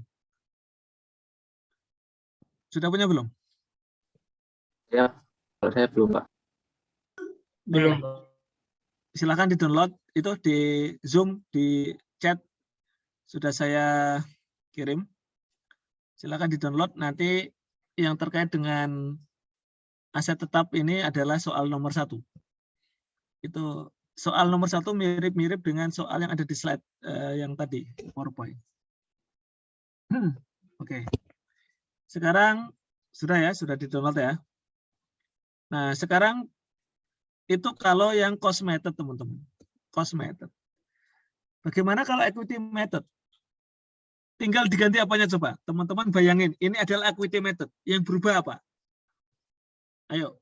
Sudah punya belum? Ya, kalau saya belum, Pak. Belum. Silakan di-download itu di Zoom, di chat sudah saya kirim. Silakan di-download. Nanti yang terkait dengan aset tetap ini adalah soal nomor 1. Itu soal nomor 1 mirip-mirip dengan soal yang ada di slide yang tadi, PowerPoint. Oke. Sekarang sudah ya, sudah di-download ya. Nah, sekarang itu kalau yang cost method, teman-teman. Cost method. Bagaimana kalau equity method? Tinggal diganti apanya coba? Teman-teman bayangin, ini adalah equity method. Yang berubah apa? Ayo.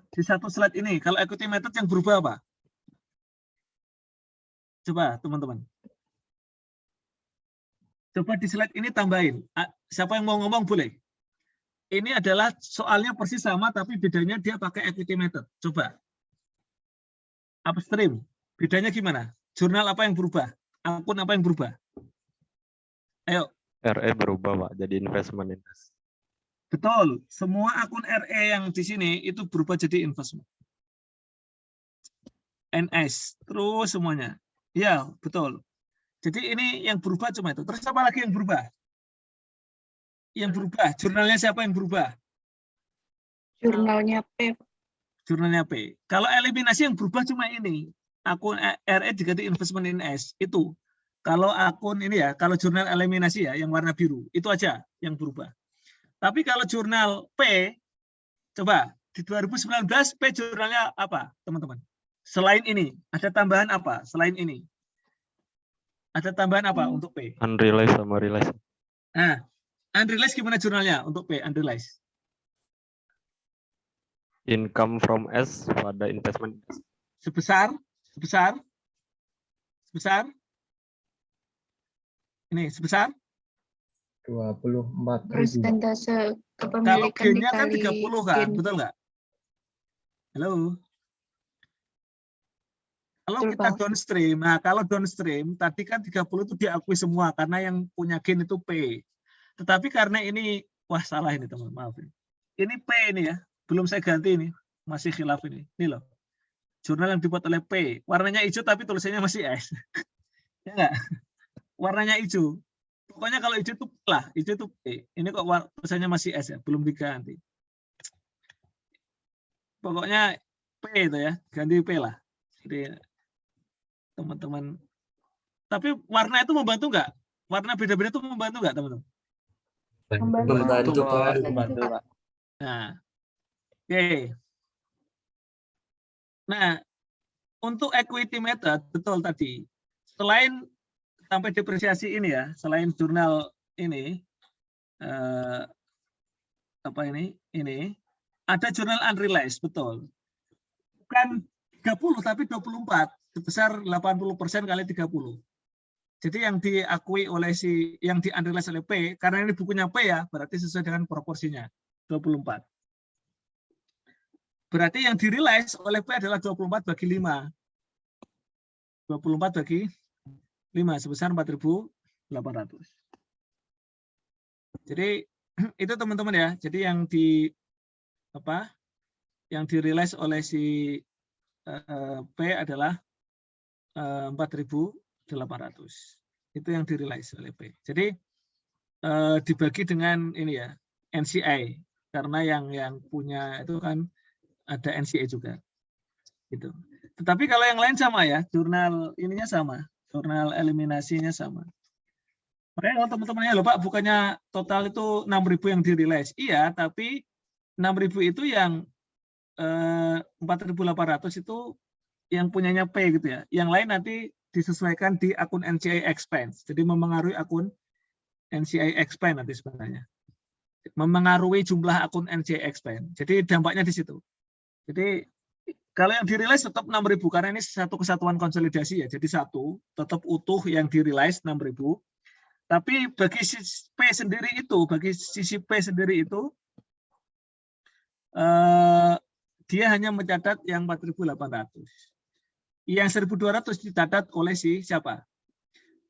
Di satu slide ini, kalau equity method yang berubah apa? Coba, teman-teman. Coba di slide ini tambahin. Siapa yang mau ngomong boleh. Ini adalah soalnya persis sama, tapi bedanya dia pakai equity method. Coba. Upstream. Bedanya gimana? Jurnal apa yang berubah? Akun apa yang berubah? Ayo. RE berubah, Pak, jadi investment NS. Betul. Semua akun RE yang di sini itu berubah jadi investment. NS. Terus semuanya. Ya, betul. Jadi ini yang berubah cuma itu. Terus apa lagi yang berubah? Yang berubah. Jurnalnya siapa yang berubah? Jurnalnya P. Jurnalnya P. Kalau eliminasi yang berubah cuma ini. Akun RE diganti investment NS. Itu. Kalau akun ini ya, kalau jurnal eliminasi ya, yang warna biru. Itu aja yang berubah. Tapi kalau jurnal P, coba di 2019 P jurnalnya apa, teman-teman? Selain ini, ada tambahan apa? Selain ini, ada tambahan apa untuk P? Unrealized sama realized. Nah, unrealized gimana jurnalnya untuk P? Unrealized. Income from S pada investment. Sebesar. Ini sebesar 24.000. Persentase kalau kepemilikan G-nya kan 30 kan, gen. betul nggak? Halo. Kalau Betul, kita Bang. downstream, nah kalau downstream tadi kan 30 itu diakui semua karena yang punya gen itu P. Tetapi karena ini, wah salah ini teman, maaf ini. Ini P ini ya, belum saya ganti ini, masih khilaf ini. Ini loh, jurnal yang dibuat oleh P, warnanya hijau tapi tulisannya masih S. Ya enggak? Warnanya hijau. Pokoknya kalau hijau itu P lah, hijau itu P. Ini kok tulisannya masih S ya, belum diganti. Pokoknya P itu ya, ganti P lah. Jadi teman-teman. Tapi warna itu membantu nggak? Warna beda-beda itu membantu nggak, teman-teman? Membantu, Pak. Nah, oke. Nah, untuk equity method, betul tadi. Selain sampai depresiasi ini ya, selain jurnal ini, apa ini ada jurnal unrealized, betul. bukan 30 tapi 24 sebesar 80% kali 30. Jadi yang diakui oleh yang di-unrealized oleh P, karena ini bukunya P ya, berarti sesuai dengan proporsinya 24. Berarti yang di-realize oleh P adalah 24 bagi 5. 24 bagi 5 sebesar 4.800. Jadi itu teman-teman ya. Jadi yang di-realize oleh si P adalah 4.800. Itu yang di-realize oleh P. Jadi dibagi dengan ini ya, NCI, karena yang punya itu kan ada NCI juga. Gitu. Tetapi kalau yang lain sama ya, jurnal ininya sama, jurnal eliminasinya sama. Makanya kalau teman-temannya loh Pak, bukannya total itu 6.000 yang di-realize. Iya, tapi 6.000 itu yang 4.800 itu yang punyanya P gitu ya. Yang lain nanti disesuaikan di akun NCI expense. Jadi memengaruhi akun NCI expense nanti sebenarnya. Memengaruhi jumlah akun NCI expense. Jadi dampaknya di situ. Jadi kalau yang di-realize tetap 6.000 karena ini satu kesatuan konsolidasi ya. Jadi satu tetap utuh yang di-realize 6.000. Tapi bagi sisi P sendiri itu, dia hanya mencatat yang 4.800. Yang 1.200 dicatat oleh si siapa?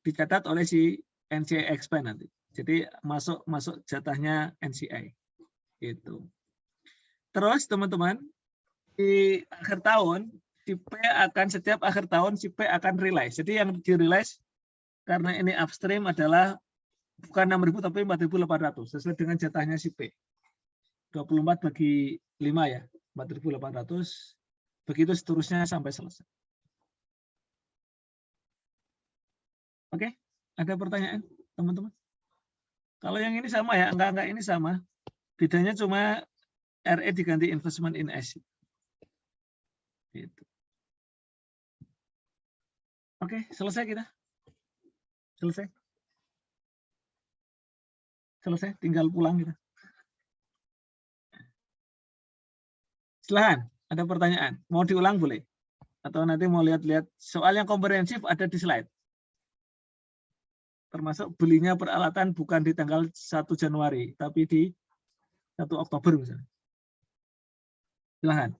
Dicatat oleh si NCI expense nanti. Jadi masuk jatahnya NCI. Gitu. Terus teman-teman, di akhir tahun si P akan setiap akhir tahun si P akan realize. Jadi yang di-realize karena ini upstream adalah bukan 6.000 tapi 4.800 sesuai dengan jatahnya si P. 24 bagi 5 ya, 4.800. Begitu seterusnya sampai selesai. Oke, ada pertanyaan teman-teman? Kalau yang ini sama ya, enggak ini sama. Bedanya cuma RE diganti investment in S. Gitu. Oke, selesai kita. Selesai, tinggal pulang kita. Silahkan, ada pertanyaan. Mau diulang boleh? Atau nanti mau lihat-lihat soal yang komprehensif ada di slide. Termasuk belinya peralatan bukan di tanggal 1 Januari, tapi di 1 Oktober misalnya. Silahkan.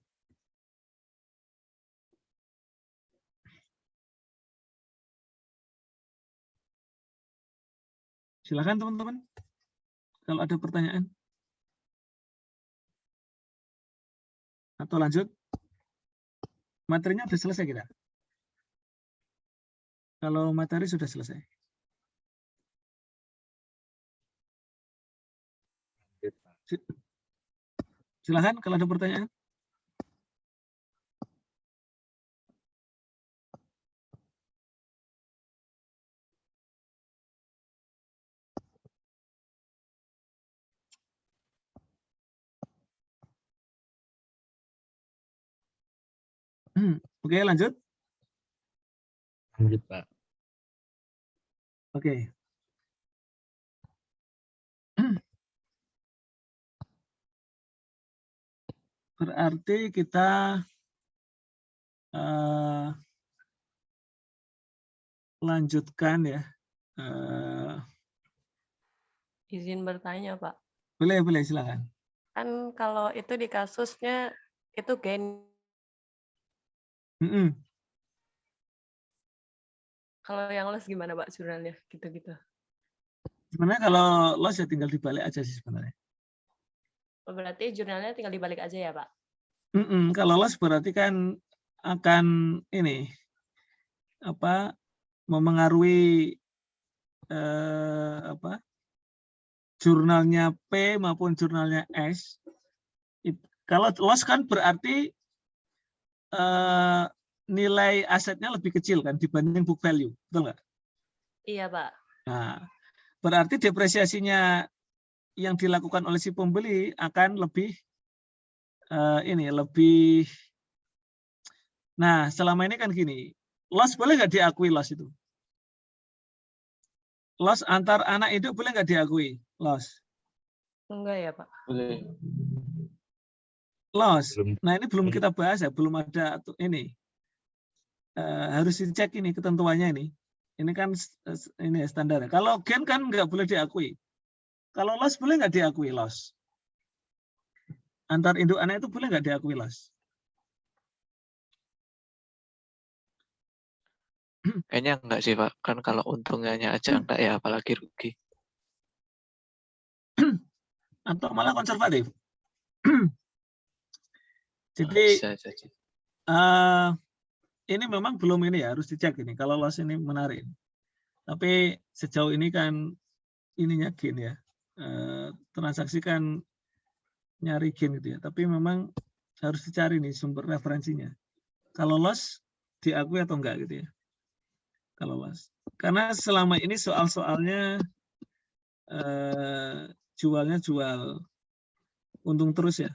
Silahkan teman-teman. Kalau ada pertanyaan. Atau lanjut. Materinya sudah selesai kita. Kalau materi sudah selesai. Silahkan kalau ada pertanyaan. Oke, lanjut. Lanjut, Pak. Oke. Berarti kita lanjutkan ya. Izin bertanya, Pak. Boleh, silakan. Kan kalau itu di kasusnya itu gain. Kalau yang loss gimana, Pak, jurnalnya? Gitu-gitu. Sebenarnya kalau loss ya tinggal dibalik aja sih sebenarnya. Berarti jurnalnya tinggal dibalik aja ya, Pak? Kalau loss berarti kan akan ini memengaruhi jurnalnya P maupun jurnalnya S. Kalau loss kan berarti nilai asetnya lebih kecil kan dibanding book value, betul nggak? Iya, Pak. Nah, berarti depresiasinya yang dilakukan oleh si pembeli akan lebih Nah, selama ini kan gini, loss boleh nggak diakui loss itu? Loss antar anak induk boleh nggak diakui loss? Enggak ya, Pak. Boleh. Loss. Belum. Nah, ini belum kita bahas ya, belum ada ini. Harus dicek ini ketentuannya ini. Ini kan ini standar. Kalau gain kan nggak boleh diakui. Kalau loss boleh nggak diakui loss? Antar induk anak itu boleh nggak diakui loss? Kayaknya enggak sih, Pak. Kan kalau untungnya aja enggak ya, apalagi rugi. Atau malah konservatif. Jadi Bisa jadi. ini memang belum ini ya, harus dicek ini. Kalau loss ini menarik. Tapi sejauh ini kan ininya gain ya. Transaksi kan nyari gain gitu ya. Tapi memang harus dicari nih sumber referensinya. Kalau loss diakui atau enggak gitu ya. Kalau loss. Karena selama ini soal-soalnya jualnya jual untung terus ya.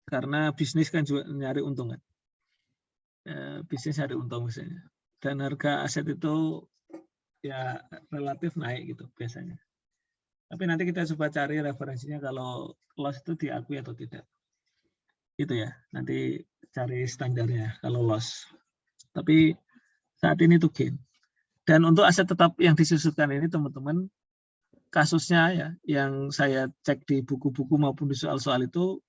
Karena bisnis kan juga nyari untung kan. Bisnis nyari untung misalnya. Dan harga aset itu ya relatif naik gitu biasanya. Tapi nanti kita coba cari referensinya kalau loss itu diakui atau tidak. Itu ya, nanti cari standarnya kalau loss. Tapi saat ini itu gain. Dan untuk aset tetap yang disusutkan ini teman-teman, kasusnya ya, yang saya cek di buku-buku maupun di soal-soal itu,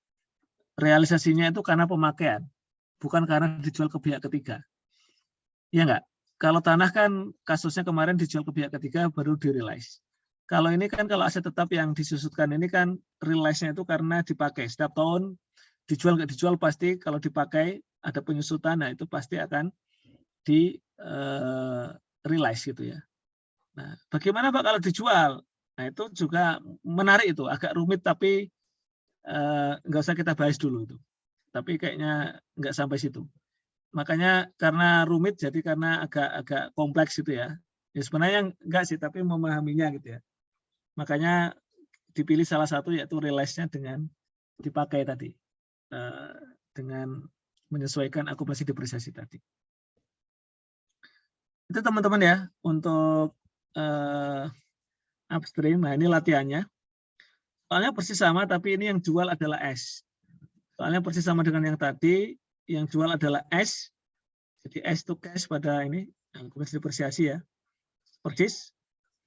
realisasinya itu karena pemakaian, bukan karena dijual ke pihak ketiga. Iya enggak? Kalau tanah kan kasusnya kemarin dijual ke pihak ketiga baru di-realize. Kalau ini kan kalau aset tetap yang disusutkan ini kan realize-nya itu karena dipakai. Setiap tahun dijual nggak dijual pasti kalau dipakai ada penyusutan, nah itu pasti akan di-realize gitu ya. Nah, bagaimana Pak kalau dijual? Nah itu juga menarik itu, agak rumit tapi nggak usah kita bahas dulu itu. Tapi kayaknya nggak sampai situ. Makanya karena rumit jadi karena agak kompleks gitu ya. Ya sebenarnya enggak sih, tapi memahaminya gitu ya. Makanya dipilih salah satu yaitu realize-nya dengan dipakai tadi. Dengan menyesuaikan akumulasi depresiasi tadi. Itu teman-teman ya untuk upstream. Nah ini latihannya. Soalnya persis sama tapi ini yang jual adalah S. Soalnya persis sama dengan yang tadi, yang jual adalah S. Jadi S itu cash pada ini akumulasi depresiasi ya. Persis.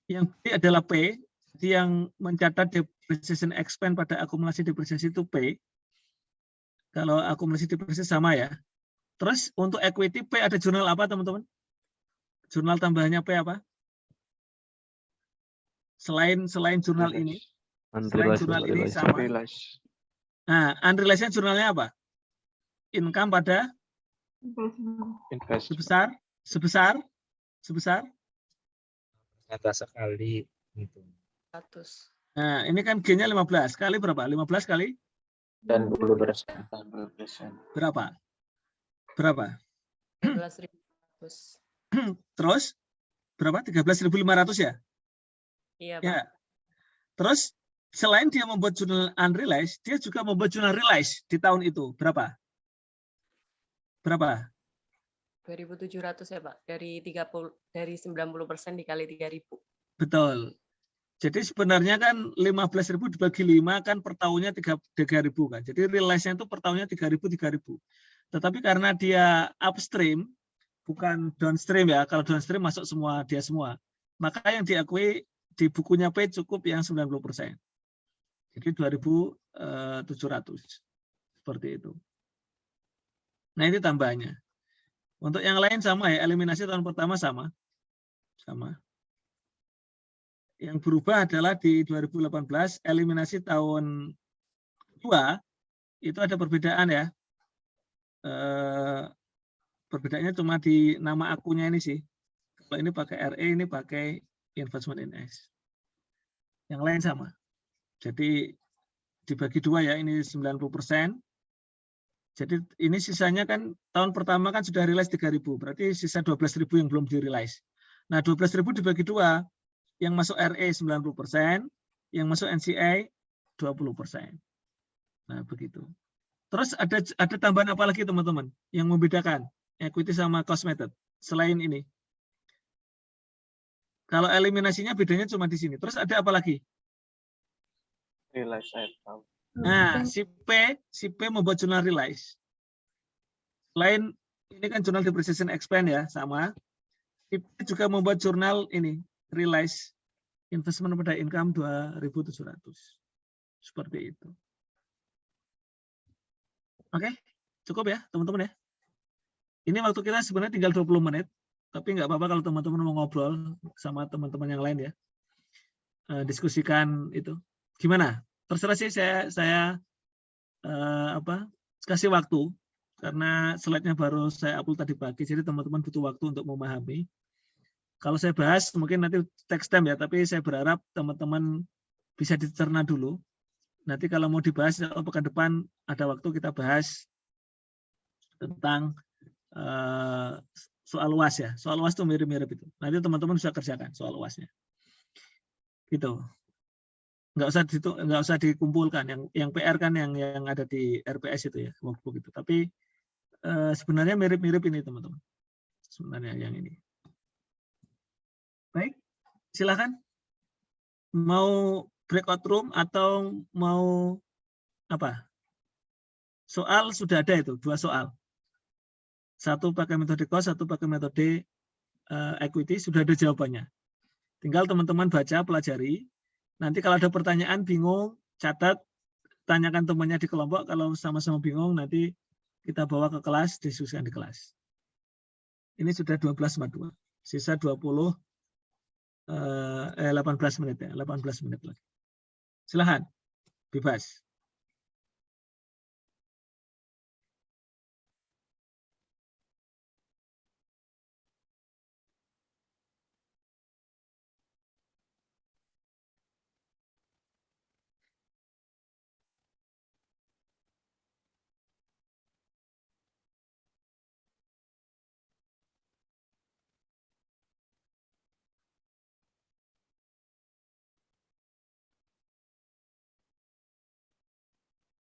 Yang B adalah P. Jadi yang mencatat depreciation expense pada akumulasi depresiasi itu P. Kalau akumulasi depresiasi sama ya. Terus untuk equity P ada jurnal apa teman-teman? Jurnal tambahannya P apa? Selain jurnal ini. Selain jurnal ini sama. Nah, unrealized jurnalnya apa? Income pada sebesar sekali itu. 100. Nah, ini kan G-nya 15 kali berapa? 15 kali 90%. berapa? 13.100. Terus berapa? 13.500 ya? Iya, Pak. Ya. Terus selain dia membuat jurnal unrealized, dia juga membuat jurnal realized di tahun itu. Berapa? 2.700 ya, Pak. Dari 90% dikali 3.000. Betul. Jadi sebenarnya kan 15.000 dibagi 5 kan per tahunnya 3.000 kan. Jadi realize-nya itu per tahunnya 3.000. Tetapi karena dia upstream bukan downstream ya. Kalau downstream masuk semua dia semua. Maka yang diakui di bukunya P cukup yang 90%. Jadi 2.700. Seperti itu. Nah, ini tambahannya. Untuk yang lain sama ya, eliminasi tahun pertama sama. Yang berubah adalah di 2018, eliminasi tahun kedua, itu ada perbedaan ya. Perbedaannya cuma di nama akunnya ini sih. Kalau ini pakai RE, ini pakai investment in S. Yang lain sama. Jadi dibagi dua ya, ini 90%. Jadi ini sisanya kan tahun pertama kan sudah realize 3.000, berarti sisa 12.000 yang belum di-realize. Nah 12.000 dibagi dua, yang masuk RE 90%, yang masuk NCA 20%. Nah begitu. Terus ada tambahan apa lagi teman-teman yang membedakan equity sama cost method selain ini? Kalau eliminasinya bedanya cuma di sini. Terus ada apa lagi? Nah, si P membuat jurnal realize. Selain ini kan jurnal depreciation expense ya, sama. Si P juga membuat jurnal ini, realize investment pada income 2.700. Seperti itu. Oke, cukup ya teman-teman ya. Ini waktu kita sebenarnya tinggal 20 menit, tapi nggak apa-apa kalau teman-teman mau ngobrol sama teman-teman yang lain ya. Diskusikan itu. Gimana? Terserah sih saya kasih waktu karena slide-nya baru saya upload tadi pagi, jadi teman-teman butuh waktu untuk memahami. Kalau saya bahas mungkin nanti text time ya, tapi saya berharap teman-teman bisa dicerna dulu. Nanti kalau mau dibahas pekan depan ada waktu kita bahas tentang soal UAS ya. Soal UAS itu mirip-mirip itu. Nanti teman-teman bisa kerjakan soal UAS-nya. Gitu. Nggak usah dikumpulkan. Yang PR kan yang ada di RPS itu ya, workbook itu. Tapi sebenarnya mirip-mirip ini teman-teman. Sebenarnya yang ini. Baik, silakan. Mau breakout room atau mau apa? Soal sudah ada itu, 2 soal. Satu pakai metode cost, satu pakai metode equity, sudah ada jawabannya. Tinggal teman-teman baca, pelajari. Nanti kalau ada pertanyaan, bingung, catat, tanyakan temannya di kelompok. Kalau sama-sama bingung, nanti kita bawa ke kelas, diskusikan di kelas. Ini sudah 12.42. Sisa 18 menit ya, 18 menit lagi. Silahkan, bebas.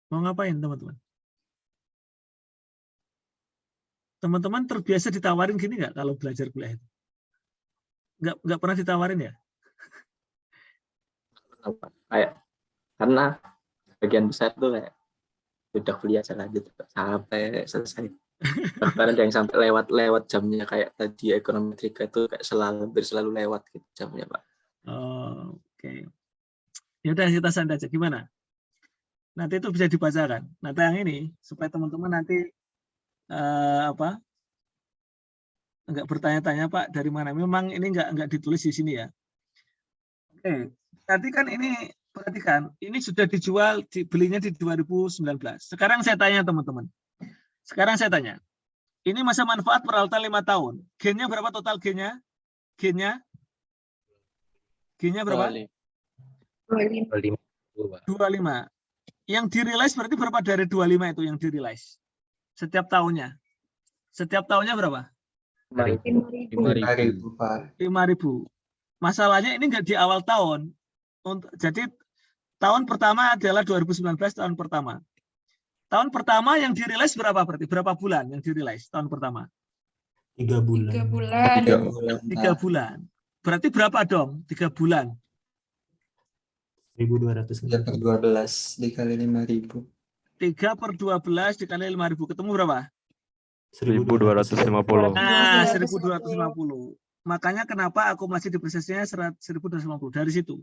Mau ngapain teman-teman? Teman-teman terbiasa ditawarin gini nggak kalau belajar kuliah itu? Nggak pernah ditawarin ya? Kayak karena bagian besar tuh kayak udah kuliah lanjut sampai selesai. Bahkan ada yang sampai lewat jamnya kayak tadi ekonometrika itu kayak selalu lewat gitu jamnya Pak. Oh, oke. Ya udah kita santai aja. Gimana? Nanti itu bisa dibacakan. Nanti yang ini supaya teman-teman nanti nggak bertanya-tanya Pak dari mana. Memang ini nggak ditulis di sini ya. Oke. Tadi kan ini perhatikan, ini sudah dijual, belinya di 2019. Sekarang saya tanya teman-teman. Sekarang saya tanya. Ini masa manfaat peralatan 5 tahun. Gennya berapa total gennya? Gennya berapa? 25. 25. Yang di-realize berarti berapa dari 25 itu yang di-realize? Setiap tahunnya. Setiap tahunnya berapa? 5.000 Pak. 5.000. Masalahnya ini enggak di awal tahun. Jadi tahun pertama adalah 2019 tahun pertama. Tahun pertama yang di-realize berapa berarti? Berapa bulan yang di-realize tahun pertama? 3 bulan. 3 bulan. 3 bulan. Berarti berapa dong? 3 bulan. 1.200. 3 per 12 dikali 5.000. 3 per 12 dikali 5.000. Ketemu berapa? 1.250. Nah, 1.250. Makanya kenapa akumulasi depresiasinya 1.250 dari situ.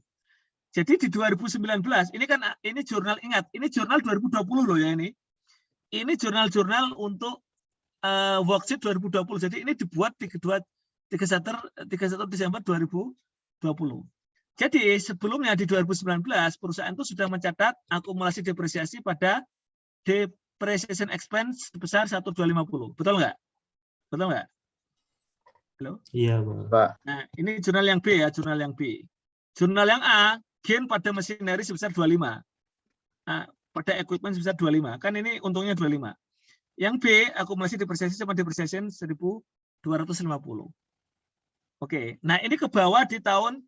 Jadi di 2019, ini jurnal, ingat, ini jurnal 2020 loh ya ini. Ini jurnal-jurnal untuk worksheet 2020. Jadi ini dibuat 31 Desember 2020. Jadi sebelumnya di 2019 perusahaan itu sudah mencatat akumulasi depresiasi pada depreciation expense sebesar 1.250. Betul nggak? Betul nggak? Halo? Iya, Pak. Nah, ini jurnal yang B ya, jurnal yang B. Jurnal yang A, gain pada machinery sebesar 25. Nah, pada equipment sebesar 25. Kan ini untungnya 25. Yang B, akumulasi depresiasi sama depreciation 1.250. Oke, nah ini ke bawah di tahun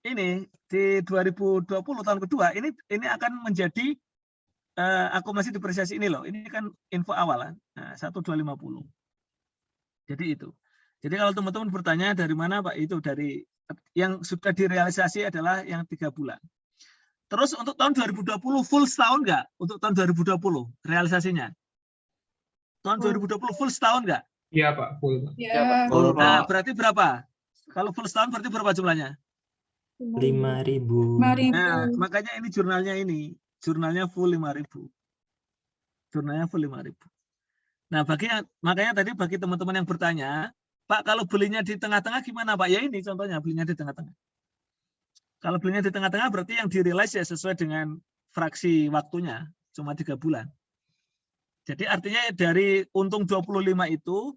ini di 2020 tahun kedua ini akan menjadi akumulasi depresiasi ini loh. Ini kan info awalan. Nah, 1.250. Jadi itu. Jadi kalau teman-teman bertanya dari mana Pak, itu dari yang sudah direalisasi adalah yang 3 bulan. Terus untuk tahun 2020 full setahun nggak? Untuk tahun 2020 realisasinya? Tahun 2020 full setahun nggak? Iya Pak, full Pak. Ya. Full, Nah, Pak. berarti berapa? Kalau full setahun berarti berapa jumlahnya? 5.000. 5.000. Nah, makanya ini jurnalnya ini. Jurnalnya full 5.000. Jurnalnya full 5.000. Nah, makanya tadi bagi teman-teman yang bertanya, Pak, kalau belinya di tengah-tengah gimana, Pak? Ya ini contohnya belinya di tengah-tengah. Kalau belinya di tengah-tengah berarti yang di-realize ya sesuai dengan fraksi waktunya, cuma 3 bulan. Jadi artinya dari untung 25 itu,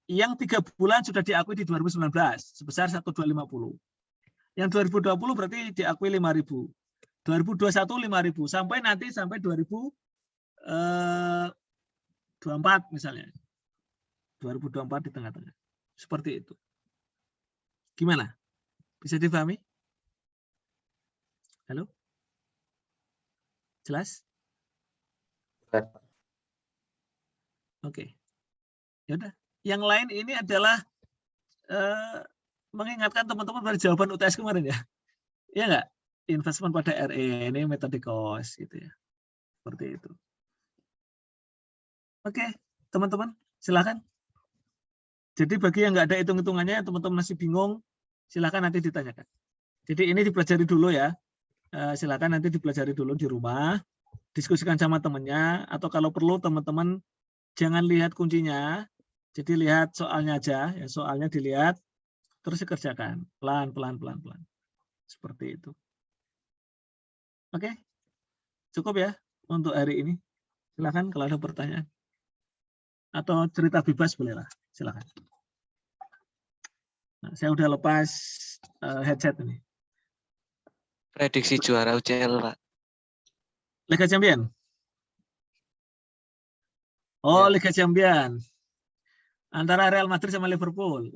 yang 3 bulan sudah diakui di 2019, sebesar 1.250. Yang 2020 berarti diakui 5.000. 2021 5.000, sampai nanti sampai 2024 misalnya. 2024 di tengah-tengah. Seperti itu. Gimana? Bisa dipahami? Halo? Jelas? Oke. Ya udah. Yang lain ini adalah mengingatkan teman-teman pada jawaban UTS kemarin ya. Iya nggak? Investment pada RE ini metode cost gitu ya. Seperti itu. Oke, teman-teman, silakan. Jadi bagi yang nggak ada hitung-hitungannya, teman-teman masih bingung, silakan nanti ditanyakan. Jadi ini dipelajari dulu ya. Silakan nanti dipelajari dulu di rumah, diskusikan sama temannya, atau kalau perlu teman-teman jangan lihat kuncinya, jadi lihat soalnya aja, ya soalnya dilihat, terus dikerjakan pelan-pelan. Seperti itu. Oke, cukup ya untuk hari ini. Silakan kalau ada pertanyaan atau cerita bebas bolehlah, silakan. Nah, saya udah lepas headset ini. Prediksi juara UCL, Pak. Liga Champion. Oh, Liga Champion. Antara Real Madrid sama Liverpool.